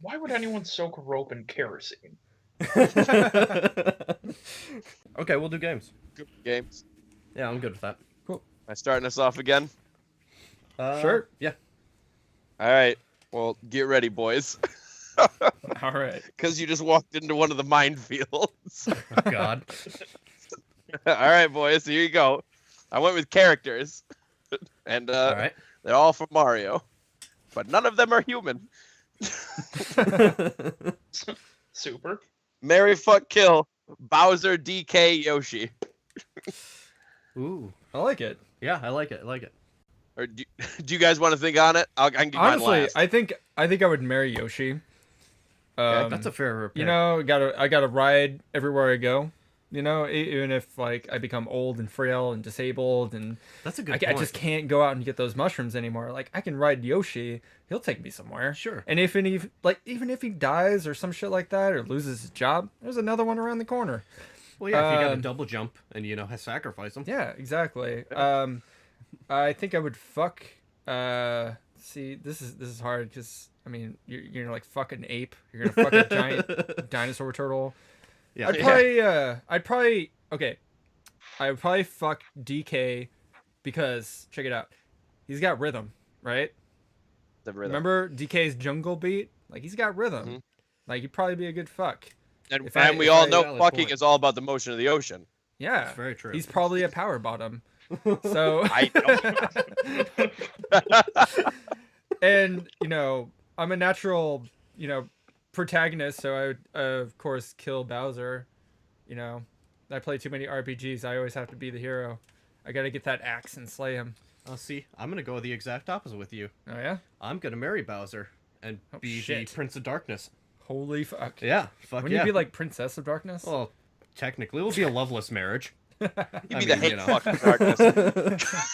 Why would anyone soak rope in kerosene? Okay, we'll do games. Good games. Yeah, I'm good with that. Cool. Am I starting us off again? Sure. Yeah. All right. Well, get ready, boys. All right. Because you just walked into one of the minefields. Oh, God. All right, boys. Here you go. I went with characters, and all right. They're all from Mario, but none of them are human. Super. Marry, fuck, kill. Bowser, DK, Yoshi. Ooh. I like it. Yeah, I like it. I like it. Or do you guys want to think on it? I can give Honestly, mine last. I think I would marry Yoshi. That's a fair repair. You know, I gotta ride everywhere I go. You know, even if like I become old and frail and disabled, and that's a good I just can't go out and get those mushrooms anymore. Like I can ride Yoshi; he'll take me somewhere. Sure. And even if he dies or some shit like that or loses his job, there's another one around the corner. Well, yeah, if you got a double jump and sacrifice him. Yeah, exactly. I think I would fuck. See, this is hard because I mean you're gonna like fuck an ape. You're gonna fuck a giant dinosaur turtle. Yeah. I'd probably fuck DK because check it out. He's got rhythm, right? The rhythm. Remember DK's jungle beat? Like he's got rhythm. Mm-hmm. Like he'd probably be a good fuck. And we all know fucking is all about the motion of the ocean. Yeah. That's very true. He's probably a power bottom. So I don't. And you know, I'm a natural, you know, protagonist, so I would of course kill Bowser, you know, I play too many RPGs. I always have to be the hero. I gotta get that axe and slay him. See, I'm gonna go the exact opposite with you. Oh yeah? I'm gonna marry Bowser and be the shit. Prince of Darkness. Holy fuck. Yeah, fuck Wouldn't yeah. you be like Princess of Darkness? Well, technically, it will be a loveless marriage. You'd I be the mean, hate you know. fuck of darkness.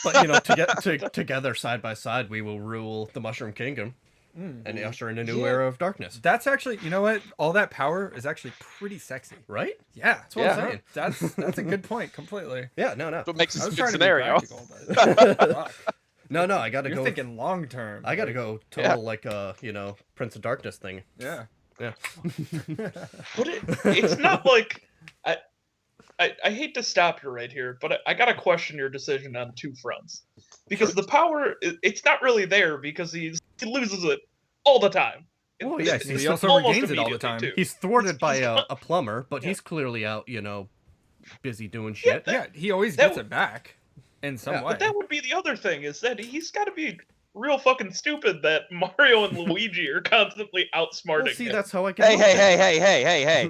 But together, side by side, we will rule the Mushroom Kingdom and usher in a new era of darkness. That's actually, you know what? All that power is actually pretty sexy. Right? Yeah, That's what I'm saying. That's a good point. Completely. Yeah, no. That's what makes I this a was good trying scenario. to be practical, but fuck. No, I gotta You're go. thinking long term. I gotta go total Prince of Darkness thing. Yeah. Yeah. But it's not like I hate to stop you right here, but I gotta question your decision on two fronts. Because the power, it's not really there because he loses it all the time. Oh, yeah, It's he also almost regains it all the immediately, time. too. He's thwarted by a plumber, but he's clearly out, busy doing shit. Yeah, he always That gets it back in some Yeah, way. But that would be the other thing, is that he's got to be real fucking stupid that Mario and Luigi are constantly outsmarting Well, see, him. that's how I can. Hey.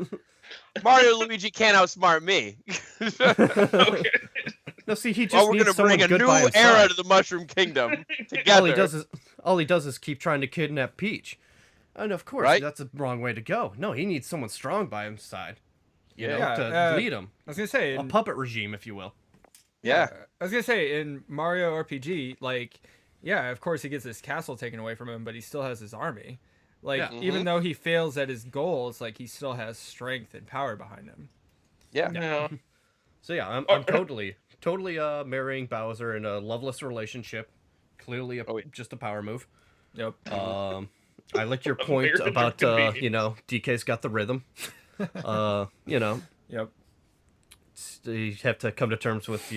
Mario and Luigi can't outsmart me. Okay. No, see, he just Well, we're needs gonna someone bring a good new by his era side. to the Mushroom Kingdom together. All he does is keep trying to kidnap Peach, and of course Right? that's a wrong way to go. No, he needs someone strong by his side, Yeah, to lead him. I was gonna say, A puppet regime, if you will. Yeah. I was gonna say in Mario RPG, like, yeah, of course he gets his castle taken away from him, but he still has his army. Like, Yeah. even though he fails at his goals, like he still has strength and power behind him. Yeah. Yeah. So yeah, I'm totally marrying Bowser in a loveless relationship. Clearly, just a power move. Yep. I like your A point marriage of about convenience. DK's got the rhythm. Yep. You have to come to terms with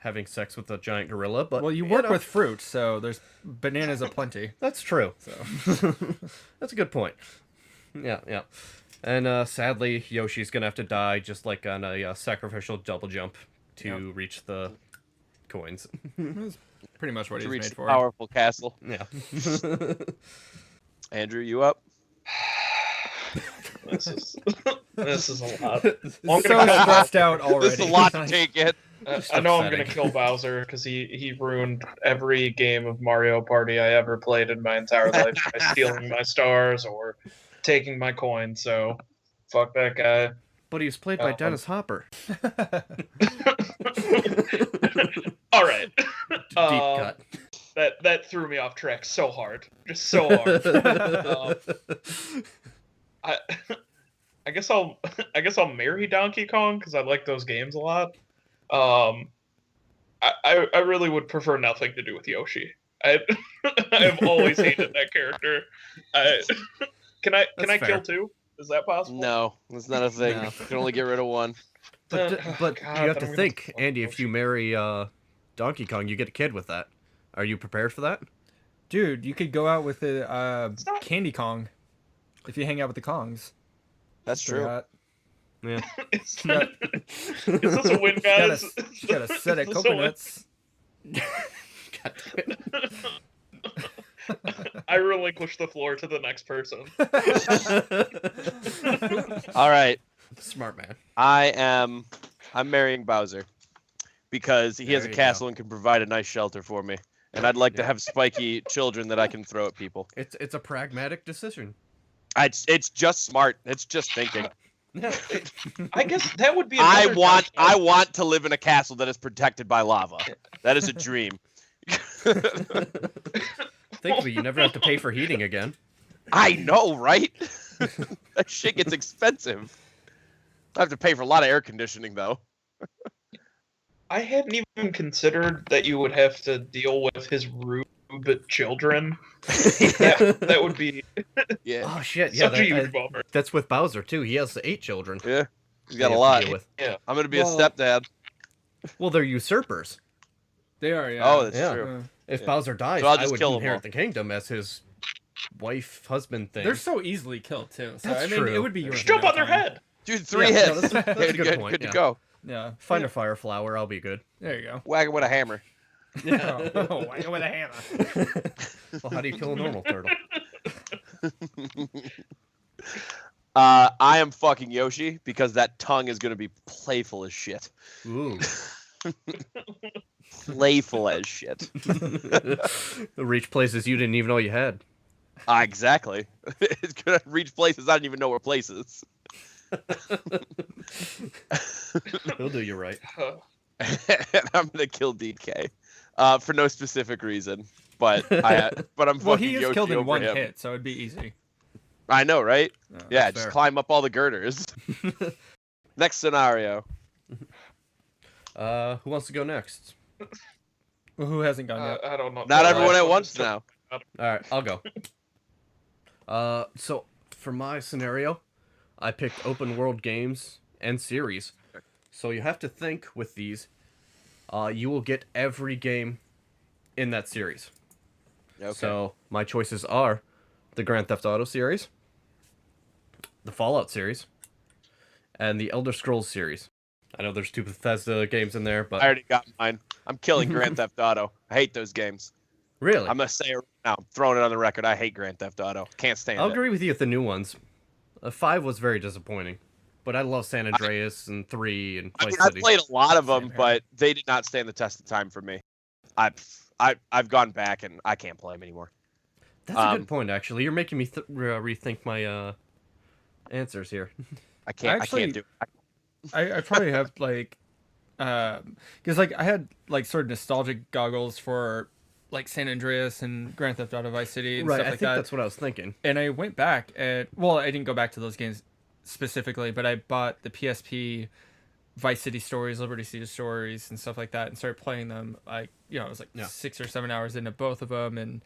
having sex with a giant gorilla. But Well, you work with fruit, so there's bananas aplenty. That's true. So That's a good point. Yeah. And sadly, Yoshi's gonna have to die, just like on a sacrificial double jump to reach the coins. that's pretty much what To he's reach made the for. powerful castle. Yeah. Andrew, you up? This is a lot. So stressed out already. This is a lot to take it. I know I'm upsetting. gonna kill Bowser because he ruined every game of Mario Party I ever played in my entire life by stealing my stars or taking my coins. So, fuck that guy. But he was played by Dennis Hopper. All right. Deep cut. That threw me off track so hard, just so hard. I guess I'll marry Donkey Kong because I like those games a lot. I really would prefer nothing to do with Yoshi. I've always hated that character. Can I That's kill fair. two? Is that possible? No, that's not a thing. No. You can only get rid of one. But God, you have then to I'm gonna think, have to Andy, if you marry Donkey Kong, you get a kid with that. Are you prepared for that? Dude, you could go out with the not- Candy Kong if you hang out with the Kongs. That's Pretty true. hot. Yeah. Is this a win, guys? You got a set of Is this a win? coconuts. God damn it. I relinquish the floor to the next person. All right. Smart man. I'm marrying Bowser because he has There a you castle and can provide a nice shelter for me. And I'd like to have spiky children that I can throw at people. It's a pragmatic decision. It's just smart. It's just thinking. Yeah. I guess that would be. I another want to live in a castle that is protected by lava. That is a dream. Thankfully, you never have to pay for heating again. I know, right? That shit gets expensive. I have to pay for a lot of air conditioning though. I hadn't even considered that you would have to deal with his rude children. That would be Yeah. Oh shit! Yeah, such a huge bummer. that's with Bowser too. He has 8 children. Yeah. He's they got a have to lot. deal with. I'm gonna be Well- a stepdad. Well, they're usurpers. They are, yeah. Oh, that's Yeah. true. If Yeah. Bowser dies, So I'll I just would kill them inherit all. the kingdom as his husband thing. They're so easily killed too. So That's I mean, true. it would be yours. Just in jump no on their time. head. Dude, 3 Yeah, no, hits. that's a good point, Good to yeah. go. Yeah. Find a fire flower, I'll be good. There you go. Whack it with a hammer. Oh, whack it with a hammer. Well, how do you kill a normal turtle? I am fucking Yoshi because that tongue is gonna be playful as shit. Ooh. Playful as shit. Reach places you didn't even know you had. Exactly. It's gonna reach places I didn't even know were places. He'll do you right. And I'm gonna kill DK for no specific reason, but I'm Well, fucking he is Yoshi killed in over one him. hit, so it'd be easy. I know, right? Yeah, that's just fair. climb up all the girders. Next scenario. Who wants to go next? Well, who hasn't gone yet? I don't know. Not No, everyone I at just once took- now. All right, I'll go. So for my scenario, I picked open world games and series. So you have to think with these. You will get every game in that series. Okay. So my choices are the Grand Theft Auto series, the Fallout series, and the Elder Scrolls series. I know there's 2 Bethesda games in there, but I already got mine. I'm killing Grand Theft Auto. I hate those games. really, I'm gonna say it right now. I'm throwing it on the record. I hate Grand Theft Auto. Can't stand I'll it. agree with you with the new ones. 5 was very disappointing, but I love San Andreas and 3 and I Vice mean, I City. played a lot of them, Same here. but they did not stand the test of time for me. I've gone back and I can't play them anymore. That's a good point, actually. You're making me rethink my answers here. I can't. Actually- I can't do it. I probably have like, because like I had like sort of nostalgic goggles for like San Andreas and Grand Theft Auto Vice City and Right, stuff I like think that. that's what I was thinking. And I went back and well, I didn't go back to those games specifically, but I bought the PSP Vice City stories, Liberty City stories, and stuff like that, and started playing them. Like it was like Yeah. 6 or 7 hours into both of them, and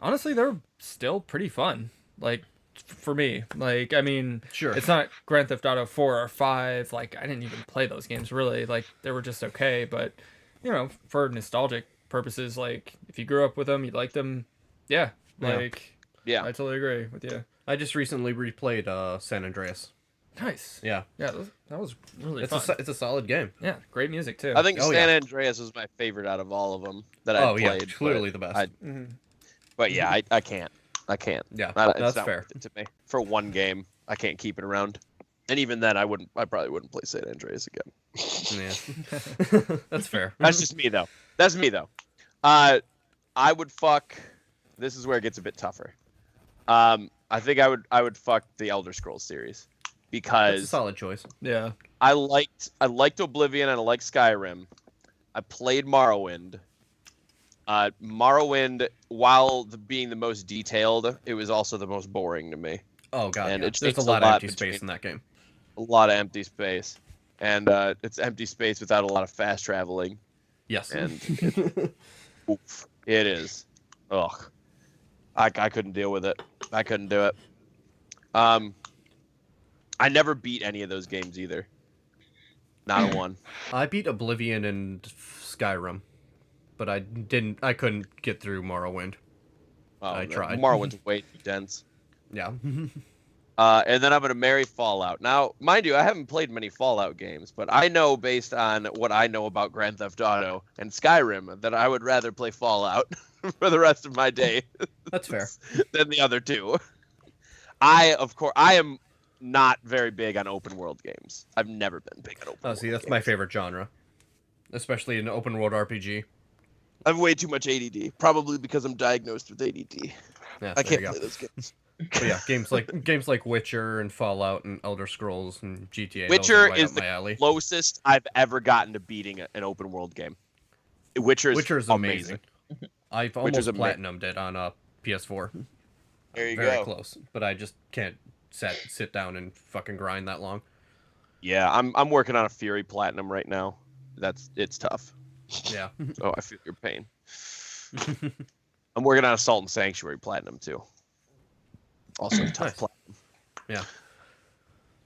honestly, they're still pretty fun. Like for me, like I mean, Sure. it's not Grand Theft Auto 4 or 5. Like I didn't even play those games really. Like they were just okay, but for nostalgic purposes, like if you grew up with them, you liked them. Yeah, Yeah. like Yeah. I totally agree with you. I just recently replayed San Andreas. Nice. Yeah, Yeah, that was really it's fun. it's a solid game. Yeah, great music too. I think Oh, San yeah. Andreas was my favorite out of all of them that I Oh yeah, played. clearly but the best. Mhm. But yeah, I can't. I can't. Yeah, It's that's not fair. worth it to me. For one game, I can't keep it around. And even then, I probably wouldn't play San Andreas again. Yeah, that's fair. That's just me though. That's me though. I would fuck. This is where it gets a bit tougher. I think I would fuck the Elder Scrolls series That's a because solid choice. Yeah. I liked Oblivion and I liked Skyrim. I played Morrowind. Morrowind, while being the most detailed, it was also the most boring to me. Oh god, And yeah. it There's a takes lot of empty between- space in that game. A lot of empty space, and it's empty space without a lot of fast traveling. Yes. And oof, it is. Ugh. I couldn't deal with it. I couldn't do it. I never beat any of those games either. Not a one. I beat Oblivion and Skyrim, but I couldn't get through Morrowind. I tried. Morrowind's way too dense. Yeah. And then I'm gonna marry Fallout. Now, mind you, I haven't played many Fallout games, but I know based on what I know about Grand Theft Auto and Skyrim that I would rather play Fallout for the rest of my day That's fair. than the other two. I am not very big on open world games. I've never been big on open Oh, world see, that's games. my favorite genre, especially an open world RPG. I have way too much ADD, probably because I'm diagnosed with ADD. Yeah, I there you can't go. play those games. But yeah, games like Witcher and Fallout and Elder Scrolls and GTA. those Witcher are right is up the my alley. closest I've ever gotten to beating an open world game. Witcher's amazing. I've Witcher's almost platinumed it on PS4. There you Very go. close, but I just can't sit down and fucking grind that long. Yeah, I'm working on a Fury Platinum right now. It's tough. Yeah. Oh, I feel your pain. I'm working on Assault and Sanctuary Platinum too. Also tough Nice. platinum. Yeah.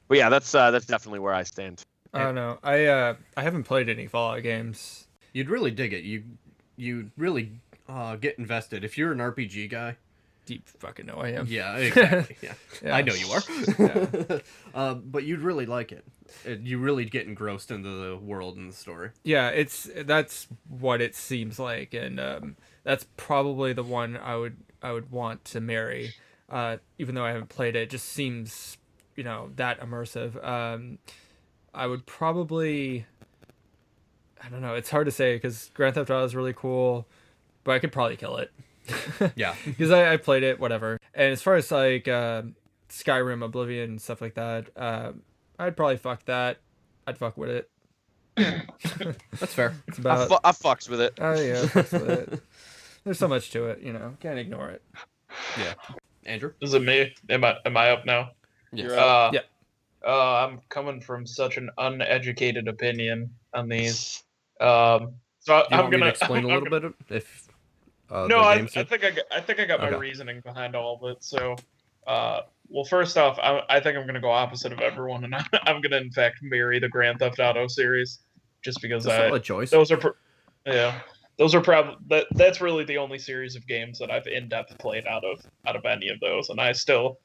But yeah, that's definitely where I stand. I don't know. I haven't played any Fallout games. You'd really dig it. You'd really get invested if you're an RPG guy. Deep fucking know I am. Yeah, exactly. Yeah, Yeah. I know you are. Yeah. But you'd really like it. You really get engrossed into the world and the story. Yeah, that's what it seems like, and that's probably the one I would want to marry. Even though I haven't played it, it just seems that immersive. I would probably, I don't know, it's hard to say because Grand Theft Auto is really cool, but I could probably kill it. Yeah. Because I played it, whatever. And as far as like Skyrim, Oblivion, stuff like that, I'd probably fuck that. I'd fuck with it. That's fair. It's about I fucks with it. oh yeah, fucks with it. There's so much to it, can't ignore it. Yeah. Andrew? Is it me? Am I up now? Yes. You're up. Yeah. I'm coming from such an uneducated opinion on these. So Do you I'm want me to gonna explain a I'm little gonna- bit if No, the I games think I got my Okay. reasoning behind all of it. So, well, first off, I think I'm gonna go opposite of everyone, and I'm gonna in fact marry the Grand Theft Auto series, just because That's a solid choice. those are yeah, those are probably that's really the only series of games that I've in depth played out of any of those, and I still.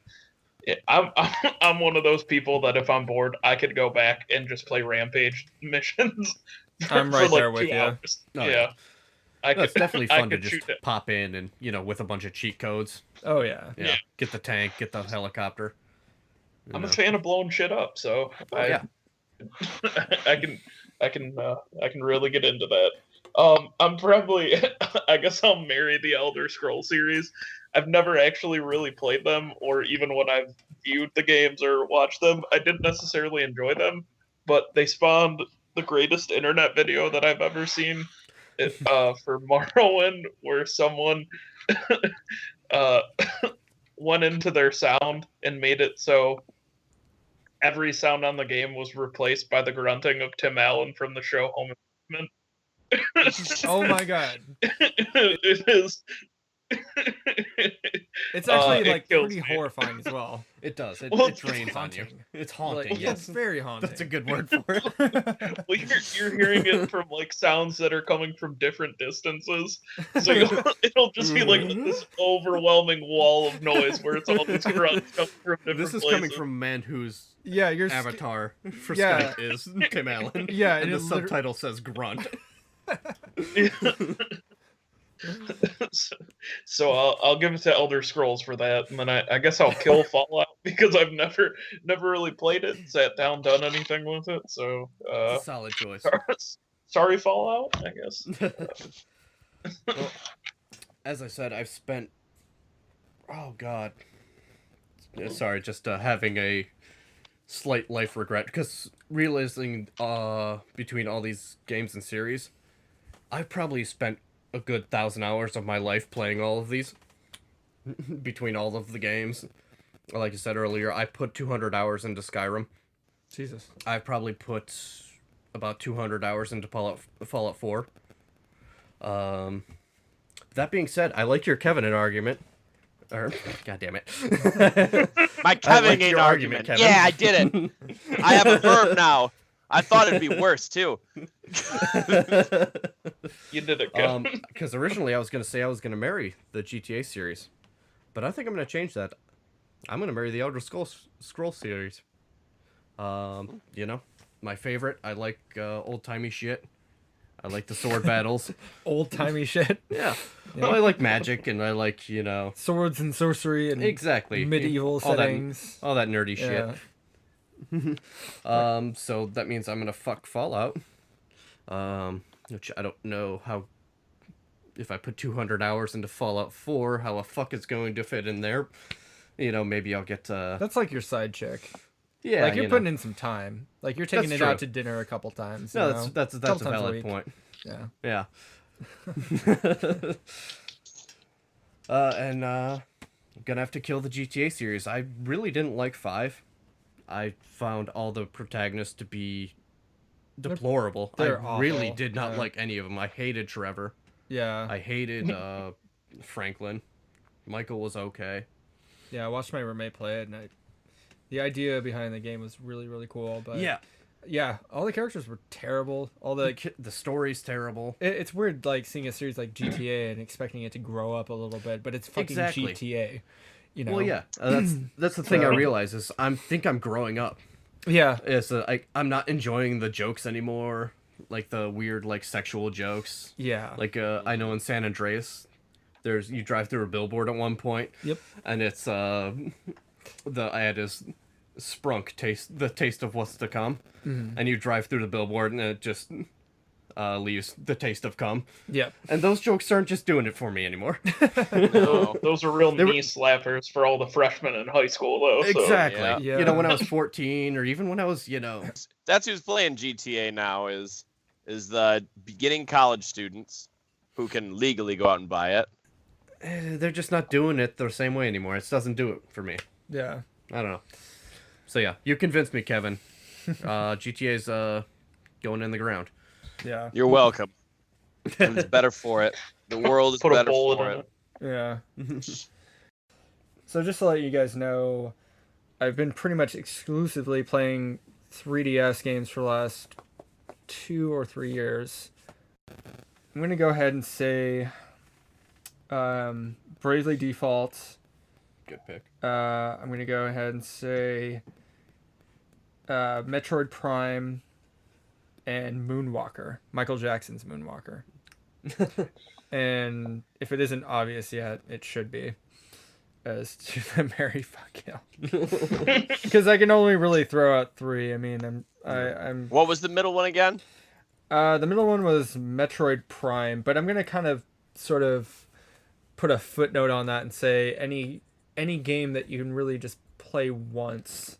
I'm one of those people that if I'm bored, I could go back and just play Rampage missions. I'm right there with 2 you. hours. Oh, yeah. yeah. I No, it's definitely I fun to could just shoot it. pop in and with a bunch of cheat codes. Oh yeah. Yeah. Get the tank, get the helicopter. I'm a fan of blowing shit up, so yeah. I can really get into that. I'm probably I guess I'll marry the Elder Scroll series. I've never actually really played them, or even when I've viewed the games or watched them, I didn't necessarily enjoy them, but they spawned the greatest internet video that I've ever seen for Morrowind, where someone went into their sound and made it so every sound on the game was replaced by the grunting of Tim Allen from the show Home Improvement. Oh my god. It is. It's actually It like kills pretty me. horrifying as well. It does. It, Well, it drains on you. haunting. It's haunting. Like, Yes. it's very haunting. That's a good word for it. Well, you're hearing it from like sounds that are coming from different distances, so it'll just be like this overwhelming wall of noise where it's all these grunts coming from different This is places. coming from a man whose Yeah, you're avatar for Yeah. Skype is Tim Allen. Yeah, and and the it liter- subtitle says grunt. So I'll give it to Elder Scrolls for that, and then I guess I'll kill Fallout because I've never really played it, sat down, done anything with it. So It's a solid choice. sorry Fallout, I guess. Well, as I said, I've spent. Oh God. Sorry, just having a slight life regret because realizing between all these games and series, I've probably spent a good 1,000 hours of my life playing all of these. Between all of the games, like I said earlier, I put 200 hours into Skyrim. Jesus. I probably put about 200 hours into Fallout 4. That being said, I liked your Covenant argument. Or, God damn it. My Kevin your argument, Kevin. Yeah, I did it. I have a verb now. I thought it'd be worse too. You did it, Kevin. Because originally I was going to say I was going to marry the GTA series. But I think I'm going to change that. I'm going to marry the Elder Scrolls series. My favorite. I like old-timey shit. I like the sword battles. Old-timey shit. Yeah. Well, I like magic and I like, Swords and sorcery and exactly. medieval all settings. All that nerdy Yeah. shit. So that means I'm gonna fuck Fallout. Which I don't know how. If I put 200 hours into Fallout 4, how a fuck is going to fit in there? Maybe I'll get. That's like your side chick. Yeah, Like you're putting in some time. Like you're taking That's it out true. to dinner a couple times. No, you know? that's a Couple times valid week. point. Yeah. Yeah. And I'm gonna have to kill the GTA series. I really didn't like 5. I found all the protagonists to be deplorable. they're I really awful, did not yeah. like any of them. I hated Trevor. Yeah. I hated Franklin. Michael was okay. Yeah, I watched my roommate play it, and the idea behind the game was really, really cool. But yeah, all the characters were terrible. All the The story's terrible. it's weird, like seeing a series like GTA and expecting it to grow up a little bit, but it's fucking Exactly. GTA. Well, yeah, that's the thing I realize is I'm growing up. Yeah. It's I'm not enjoying the jokes anymore, like the weird like sexual jokes. Yeah. Like I know in San Andreas, you drive through a billboard at one point. Yep. And it's the ad is Sprunk the taste of what's to come, and you drive through the billboard and it just leaves the taste of cum. Yep. And those jokes aren't just doing it for me anymore. No. Those are real knee slappers for all the freshmen in high school, though. So. Exactly. Yeah. You know, when I was 14, or even when I was, That's who's playing GTA now is the beginning college students who can legally go out and buy it. they're just not doing it the same way anymore. It doesn't do it for me. Yeah. I don't know. So yeah, you convinced me, Kevin. GTA's going in the ground. Yeah. You're welcome. It's better for it. The world is Put a better bullet for in it. Yeah. So just to let you guys know, I've been pretty much exclusively playing 3DS games for the last 2 or 3 years. I'm going to go ahead and say Bravely Default. Good pick. I'm going to go ahead and say Metroid Prime and Moonwalker. Michael Jackson's Moonwalker. And if it isn't obvious yet, it should be. As to the Mary Fuck Kill. Because I can only really throw out 3. I mean, I'm. What was the middle one again? The middle one was Metroid Prime, but I'm gonna kind of sort of put a footnote on that and say any game that you can really just play once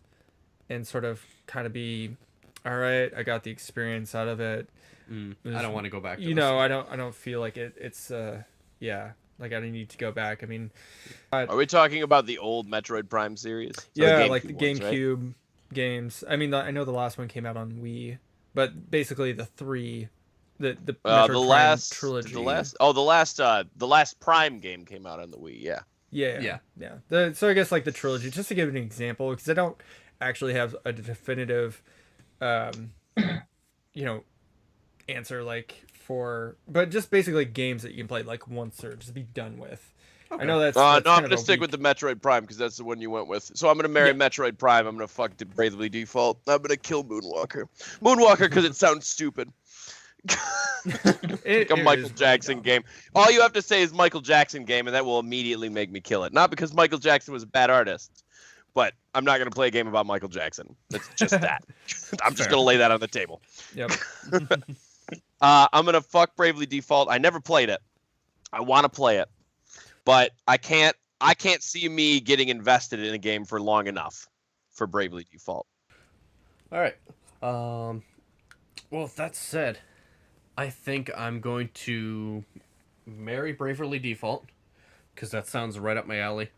and sort of kind of be, all right, I got the experience out of it. I don't want to go back to You know, I don't feel like it's yeah, like I don't need to go back. I mean, Are we talking about the old Metroid Prime series? So yeah, like the ones, right? GameCube games. I mean, I know the last one came out on Wii, but basically the 3, the Metroid the Prime last trilogy. the last Prime game came out on the Wii. Yeah. Yeah. So I guess like the trilogy, just to give an example, because I don't actually have a definitive, answer but just basically games that you can play like once or just be done with. Okay. I know that's No, kind I'm of gonna stick with the Metroid Prime because that's the one you went with. So I'm gonna marry Metroid Prime. I'm gonna fuck the Bravely Default. I'm gonna kill Moonwalker. Moonwalker because it sounds stupid. Like a Michael Jackson game. All you have to say is Michael Jackson game, and that will immediately make me kill it. Not because Michael Jackson was a bad artist, but I'm not gonna play a game about Michael Jackson. It's just that. I'm just gonna lay that on the table. Yep. I'm gonna fuck Bravely Default. I never played it. I want to play it, but I can't see me getting invested in a game for long enough for Bravely Default. All right. Well, with that said, I think I'm going to marry Bravely Default because that sounds right up my alley.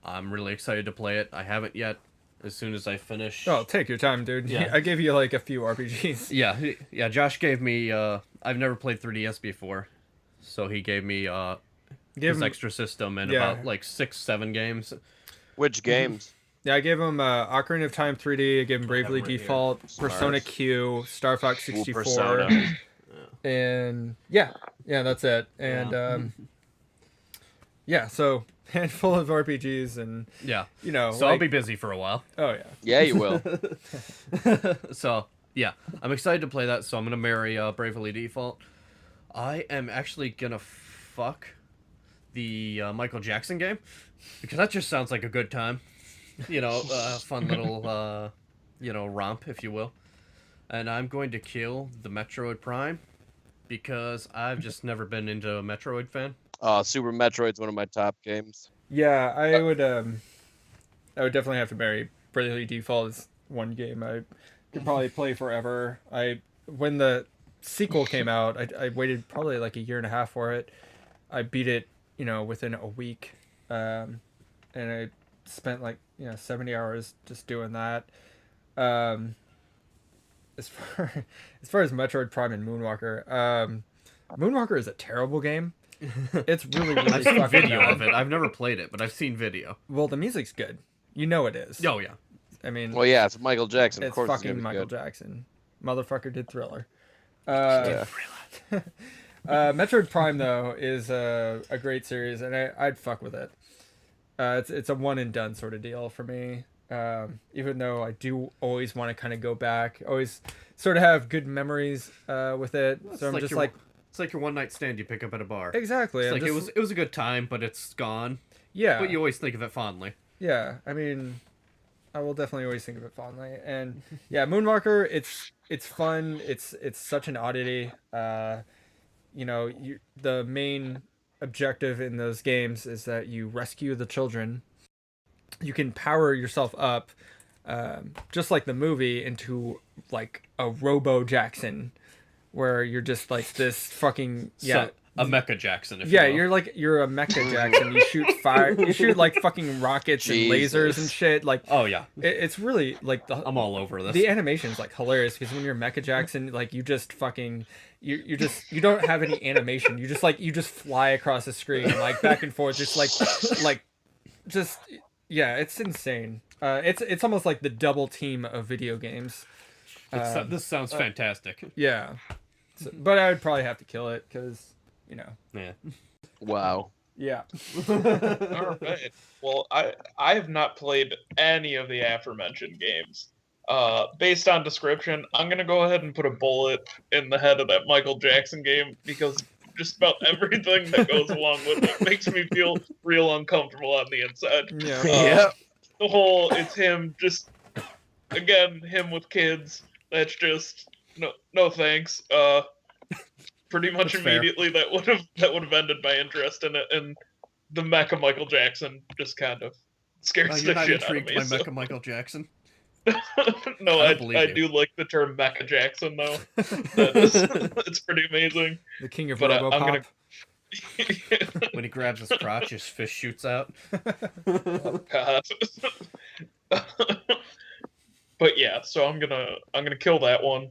I'm really excited to play it. I haven't yet. As soon as I finish. Oh, take your time, dude. Yeah. I gave you like a few RPGs. Yeah. Josh gave me. I've never played 3DS before, so he gave me his extra system and about like 6-7 games. Which games? Yeah, I gave him Ocarina of Time 3D. I gave him Bravely Default, Persona Q, Star Fox 64, Persona. and yeah, that's it. And so handful of RPGs and So I'll be busy for a while. Oh yeah. Yeah, you will. So yeah, I'm excited to play that. So I'm gonna marry Bravely Default. I am actually gonna fuck the Michael Jackson game because that just sounds like a good time. Fun little romp, if you will. And I'm going to kill the Metroid Prime because I've just never been into a Metroid fan. Super Metroid's one of my top games. Yeah, I would definitely have to marry Bravely Default as one game I could probably play forever. When the sequel came out, I waited probably like a year and a half for it. I beat it, within a week, and I spent 70 hours just doing that. As far as Metroid Prime and Moonwalker, Moonwalker is a terrible game. It's really I've seen fucking video bad. of it. I've never played it, but I've seen video. Well, the music's good. You know it is. Oh yeah. I mean, Well, yeah, it's Michael Jackson. Of it's course, fucking it's gonna be Michael good. Jackson. Motherfucker did Thriller. Yeah. Metroid Prime though is a great series, and I'd fuck with it. It's a one and done sort of deal for me. Even though I do always want to kind of go back, always sort of have good memories with it. So I'm just like. It's like your one night stand you pick up at a bar. Exactly. It's like it was a good time, but it's gone. Yeah. But you always think of it fondly. Yeah. I mean, I will definitely always think of it fondly. And yeah, Moonwalker, it's fun. It's such an oddity. The main objective in those games is that you rescue the children. You can power yourself up, just like the movie, into like a Robo Jackson, where you're just like this fucking a Mecha Jackson. If you will. you're a Mecha Jackson. You shoot fire. You shoot like fucking rockets and lasers and shit. Like, oh yeah, it's really like I'm all over this. The animation's like hilarious because when you're Mecha Jackson, like you just fucking you don't have any animation. You just fly across the screen like back and forth. Just it's insane. It's almost like the double team of video games. This sounds fantastic. Yeah, but I would probably have to kill it because. Yeah. Wow. Yeah. All right. Well, I have not played any of the aforementioned games. Based on description, I'm gonna go ahead and put a bullet in the head of that Michael Jackson game because just about everything that goes along with it makes me feel real uncomfortable on the inside. Yeah. The whole it's him with kids. That's just no thanks. Pretty much That's immediately that would have ended my interest in it, and the Mecha Michael Jackson just kind of scares the shit out of me. Mecha Michael Jackson? No, I do like the term Mecha Jackson though. It's pretty amazing. The king of But, RoboPop. When he grabs his crotch, his fist shoots out. Oh, God. But yeah, so I'm gonna kill that one.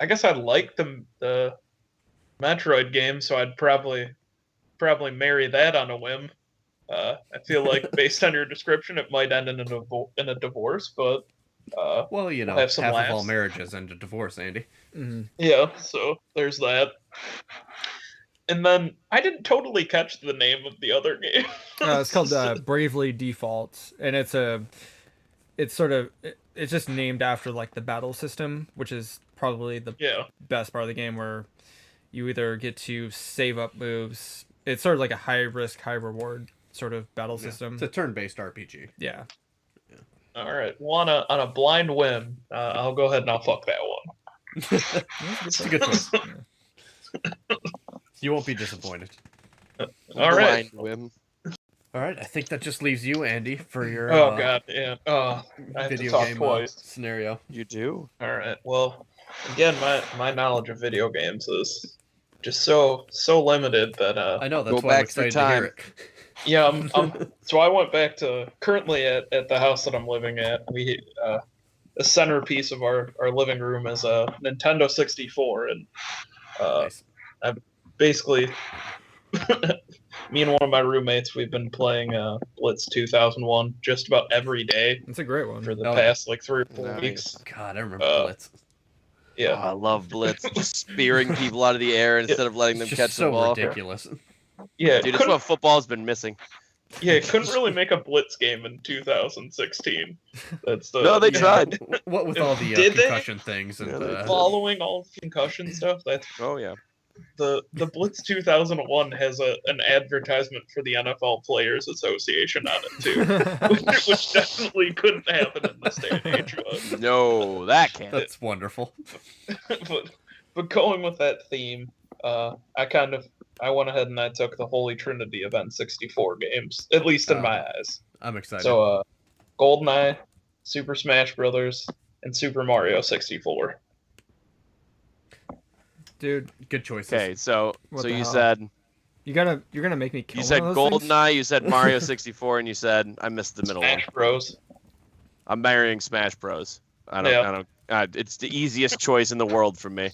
I guess I like the Metroid game, so I'd probably marry that on a whim. I feel like based on your description, it might end in a divorce, but well, have some half laughs. of all marriages end in divorce, Andy. Mm-hmm. Yeah, so there's that. And then I didn't totally catch the name of the other game. It's called Bravely Default, and it's just named after like the battle system, which is probably the best part of the game, where you either get to save up moves. It's sort of like a high risk, high reward sort of battle system. It's a turn-based RPG. Yeah. All right. Well, on a blind whim, I'll go ahead and I'll fuck that one. It's a good choice. You won't be disappointed. All right. Blind whim. All right, I think that just leaves you, Andy, for your God, yeah. I have video to talk game twice. scenario. You do? All right. Well, again, my knowledge of video games is just so limited that I know, that's Go why I'm back through excited to hear time. it. yeah. So I went back to currently at the house that I'm living at. We the centerpiece of our living room is a Nintendo 64, and Nice. I basically. Me and one of my roommates, we've been playing Blitz 2001 just about every day It's a great one. for the Oh, past like 3 or 4 Nice. weeks. God, I remember Blitz. Yeah. Oh, I love Blitz. Just spearing people out of the air instead of letting them It's catch just the so ball. ridiculous. Yeah. Dude, it's what football's been missing. Couldn't really make a Blitz game in 2016. That's the No, they tried. What with all the Did they? concussion things and Yeah, they following all the concussion stuff. That's Oh, yeah. the Blitz 2001 has an advertisement for the NFL Players Association on it too, which definitely couldn't happen in this day and age. No, that can't. that's wonderful. But going with that theme, I went ahead and I took the Holy Trinity of N64 games, at least in my eyes. I'm excited. So, GoldenEye, Super Smash Brothers, and Super Mario 64. Dude, Good choices. Okay, so What so the you hell? said you're gonna make me kill you said one of those things? GoldenEye, you said Mario 64, and you said I missed the middle one. Smash Bros. I'm marrying Smash Bros. I don't. It's the easiest choice in the world for me.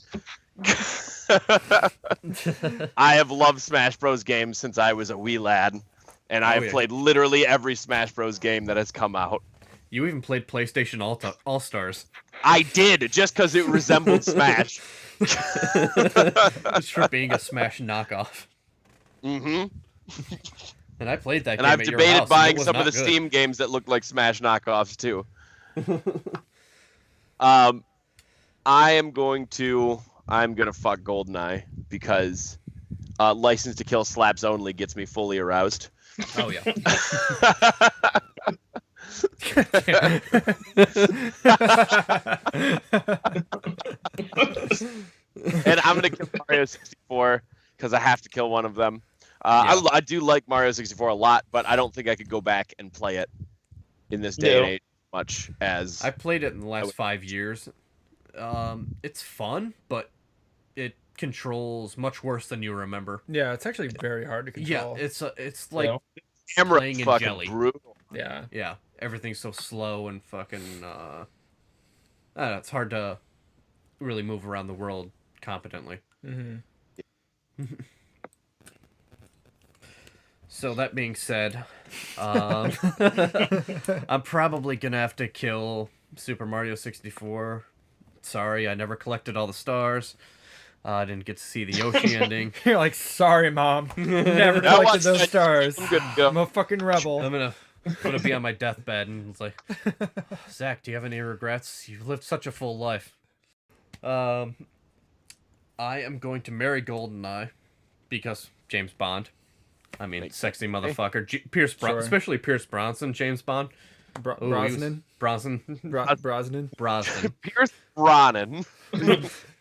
I have loved Smash Bros. Games since I was a wee lad, and I have yeah. played literally every Smash Bros. Game that has come out. You even played PlayStation All-Stars. I did, just because it resembled Smash. Just for being a Smash knockoff. Mm-hmm. And I played that And game I've at your debated house, and it buying was some of not the good. Steam games that look like Smash knockoffs, too. I'm gonna fuck GoldenEye because License to Kill slaps only gets me fully aroused. Oh yeah. And I'm gonna kill Mario 64 because I have to kill one of them. I do like Mario 64 a lot, but I don't think I could go back and play it in this day and age much as I played it in the last 5 years. It's fun, but it controls much worse than you remember. Yeah, it's actually very hard to control. Yeah, it's like camera playing in fucking jelly. brutal. Yeah. Everything's so slow and fucking. I don't know, it's hard to really move around the world competently. Mm-hmm. So that being said, I'm probably gonna have to kill Super Mario 64. Sorry, I never collected all the stars. I didn't get to see the Yoshi ending. You're like, sorry, Mom. Never collected those stars. I'm good to go. I'm a fucking rebel. I'm gonna be on my deathbed and it's like, Zach, do you have any regrets? You've lived such a full life. I am going to marry GoldenEye because James Bond. I mean, sexy motherfucker. Sure. Especially Pierce Bronson, James Bond. Brosnan? Brosnan. Brosnan? Brosnan. Pierce Brosnan.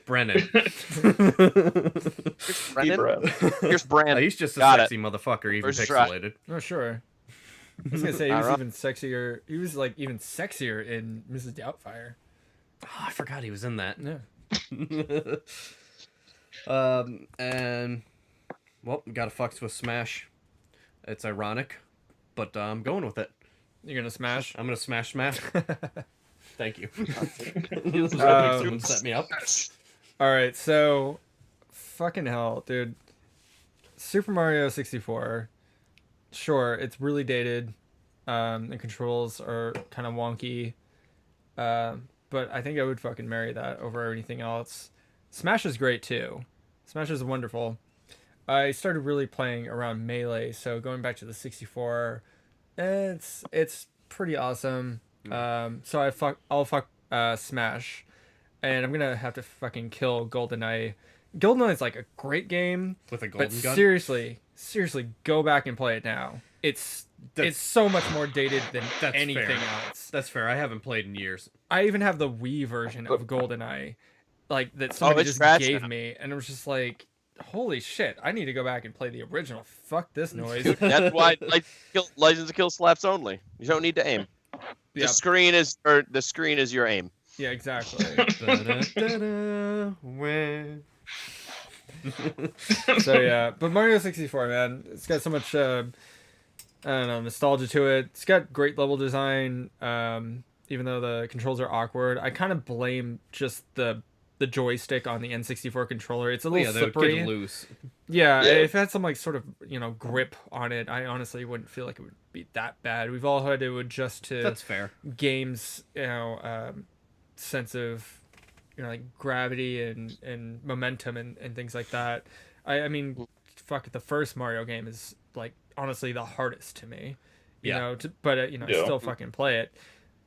Brennan. Pierce Brand. He's just a Got sexy motherfucker, even First try. pixelated. Oh, sure. I was gonna say he was even sexier. He was like even sexier in Mrs. Doubtfire. Oh, I forgot he was in that. Yeah. And well, we gotta fucks with Smash. It's ironic, but I'm going with it. You're gonna smash. I'm gonna smash. Thank you. Um, Set me up. All right, so fucking hell, dude. Super Mario 64. Sure, it's really dated. The controls are kind of wonky. But I think I would fucking marry that over anything else. Smash is great too. Smash is wonderful. I started really playing around Melee, so going back to the 64, it's pretty awesome. So I'll fuck Smash, and I'm gonna have to fucking kill GoldenEye. GoldenEye is like a great game With a golden but gun? seriously, go back and play it now. It's so much more dated than That's anything fair. else. That's fair. I haven't played in years. I even have the Wii version of GoldenEye, like that somebody it's just trash gave now. me, and it was just like, holy shit! I need to go back and play the original. Fuck this noise. That's why License to Kill slaps only. You don't need to aim. Yeah. The screen is your aim. Yeah, exactly. So yeah, but Mario 64, man, it's got so much I don't know, nostalgia to it. It's got great level design, even though the controls are awkward. I kind of blame just the joystick on the N64 controller. It's a little They're slippery. getting loose. Yeah, if it had some like sort of grip on it, I honestly wouldn't feel like it would be that bad. We've all had to adjust to That's fair. games, sense of like gravity and momentum and things like that. I mean, fuck, the first Mario game is like honestly the hardest to me. I still fucking play it.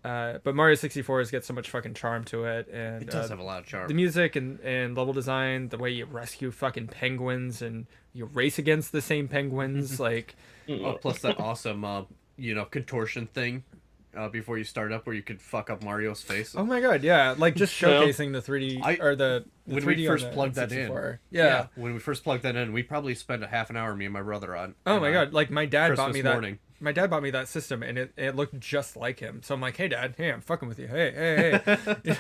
But Mario 64 has got so much fucking charm to it, and It does have a lot of charm. the music and level design, the way you rescue fucking penguins and you race against the same penguins, like Plus that awesome, contortion thing before you start up where you could fuck up Mario's face. oh my god, yeah, like just showcasing the 3D or the when 3D we on first the plugged that in. N64. Yeah. When we first plugged that in, we probably spent a half an hour, me and my brother, on. Oh my god, like my dad bought Christmas me that. morning. My dad bought me that system, and it looked just like him. So I'm like, hey, Dad, hey, I'm fucking with you. Hey.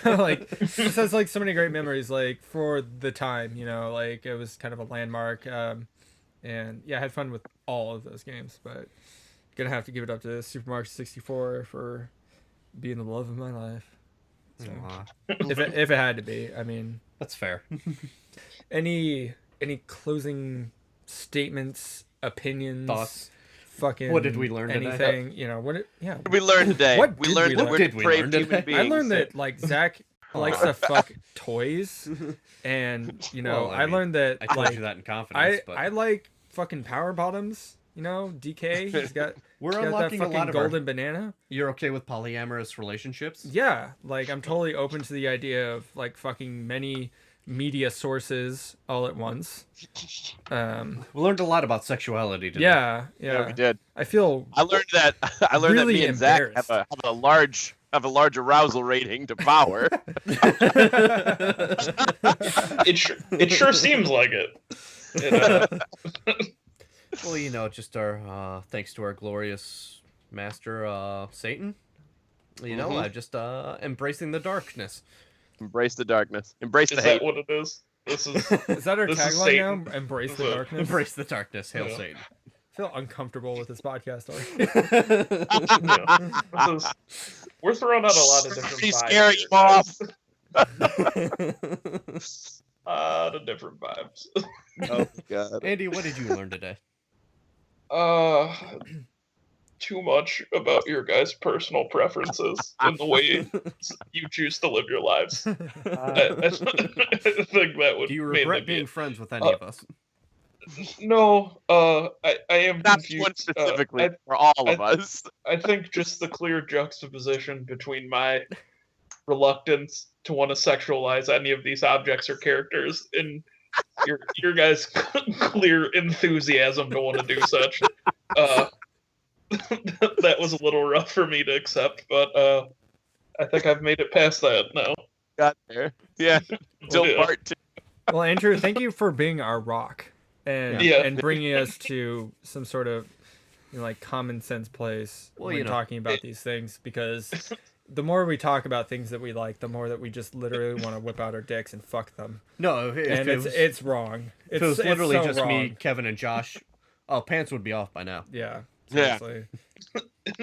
Like, it has like so many great memories, like for the time, like it was kind of a landmark. And yeah, I had fun with all of those games, but gonna have to give it up to Super Mario 64 for being the love of my life. So, Aw, if it had to be, I mean, that's fair. any closing statements, opinions, Thoughts? fucking What did we learn today? anything, what What did we learn today? What we did learned we that learn? we're What did we depraved learn human today? beings. I learned that like Zach likes to fuck toys, and Well, I learned that I told like you that in confidence, but I like fucking power bottoms. DK, he's got we're he's got that unlocking a fucking lot of golden banana. You're okay with polyamorous relationships? Yeah, like I'm totally open to the idea of like fucking many media sources all at once. We learned a lot about sexuality today. Yeah, we did. I feel I learned that really me and Zach embarrassed. have a large arousal rating to power. It sure seems like it. You know? Well, just our thanks to our glorious master Satan. I just embracing the darkness. Embrace the darkness. Embrace the Is hate. that what it is? This is Is that our This is tagline Satan. now? Embrace This the is a- darkness. Embrace the darkness. Hail Yeah. Satan. I feel uncomfortable with this podcast already. This is, we're throwing out a lot of different He's vibes. scaring here, you off. guys. A lot of different vibes. Oh God. Andy, what did you learn today? Too much about your guys' personal preferences and the way you choose to live your lives. I think that would Do you mainly regret be being it. friends with any of us? No, I am Not confused. one specifically I, for all of us. I think just the clear juxtaposition between my reluctance to want to sexualize any of these objects or characters and your guys' clear enthusiasm to want to do such. That was a little rough for me to accept, but I think I've made it past that now. Got there. Yeah. Till Yeah. part 2. Well, Andrew, thank you for being our rock and Yeah. and bringing us to some sort of common sense place Well, when talking about these things, because the more we talk about things that we like, the more that we just literally want to whip out our dicks and fuck them. No, And it's wrong. if it was literally so just wrong. me, Kevin, and Josh, pants would be off by now. Yeah. Yeah. Seriously.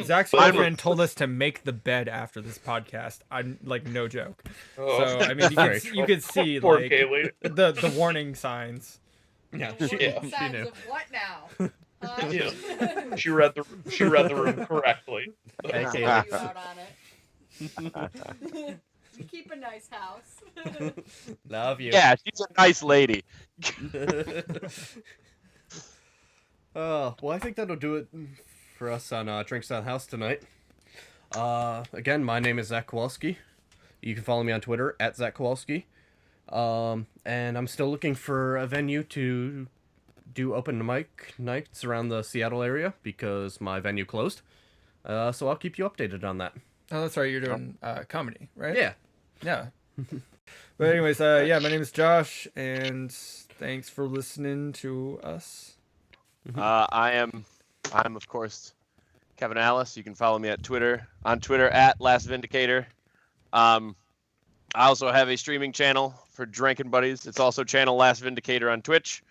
Zach's I'm- girlfriend told us to make the bed after this podcast. I'm no joke. Oh, So I mean, you could see poor like Kaylee. the warning signs. Yeah, Yeah. she Signs knew. of what now? Huh? Yeah. She read the room correctly. Hey, I'll Kaylee. call you out on it. We keep a nice house. Love you. Yeah, she's a nice lady. Well, I think that'll do it for us on Drinks on House tonight. Again, my name is Zach Kowalski. You can follow me on Twitter at Zach Kowalski. And I'm still looking for a venue to do open mic nights around the Seattle area because my venue closed. So I'll keep you updated on that. Oh, that's right. You're doing comedy, right? Yeah. Yeah. But anyways, my name is Josh, and thanks for listening to us. I'm of course Kevin Alice. You can follow me on Twitter at Last Vindicator. I also have a streaming channel for Drinking Buddies. It's also channel Last Vindicator on Twitch.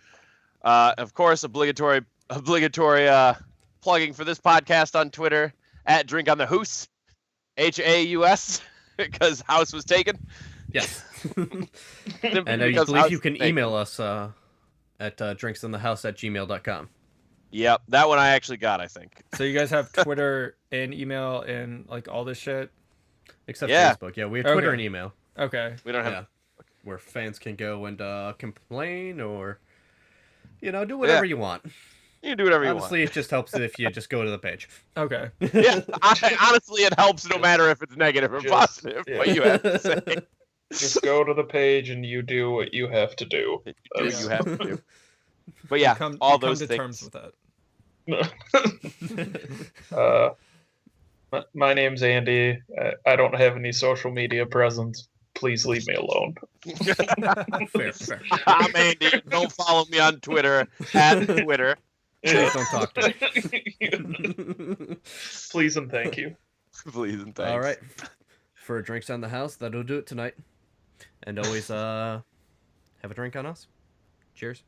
Of course, obligatory plugging for this podcast on Twitter at Drink on the House, Haus, because house was taken. Yes. Simply And I because believe house you was can taken. email us at drinksonthehouse@gmail.com. Yep, that one I actually got, I think. So you guys have Twitter and email and all this shit. Except Yeah. Facebook. Yeah, we have Twitter Okay. and email. Okay. We don't have. Yeah. Where fans can go and complain or, do whatever you want. You can do whatever you Honestly, it just helps if you just go to the page. Okay. want. Yeah, honestly, it helps no matter if it's negative or Just- positive. yeah. What you have to say. Just go to the page and you do what you have to do. You do what you have to do. But yeah, You all come those to things. terms with that. My name's Andy. I don't have any social media presence. Please leave me alone. Fair. I'm Andy. Don't follow me on Twitter at Twitter. Please don't talk to me. Please and thank you. Please and thanks. All right. For Drinks on the House, that'll do it tonight. And always have a drink on us. Cheers.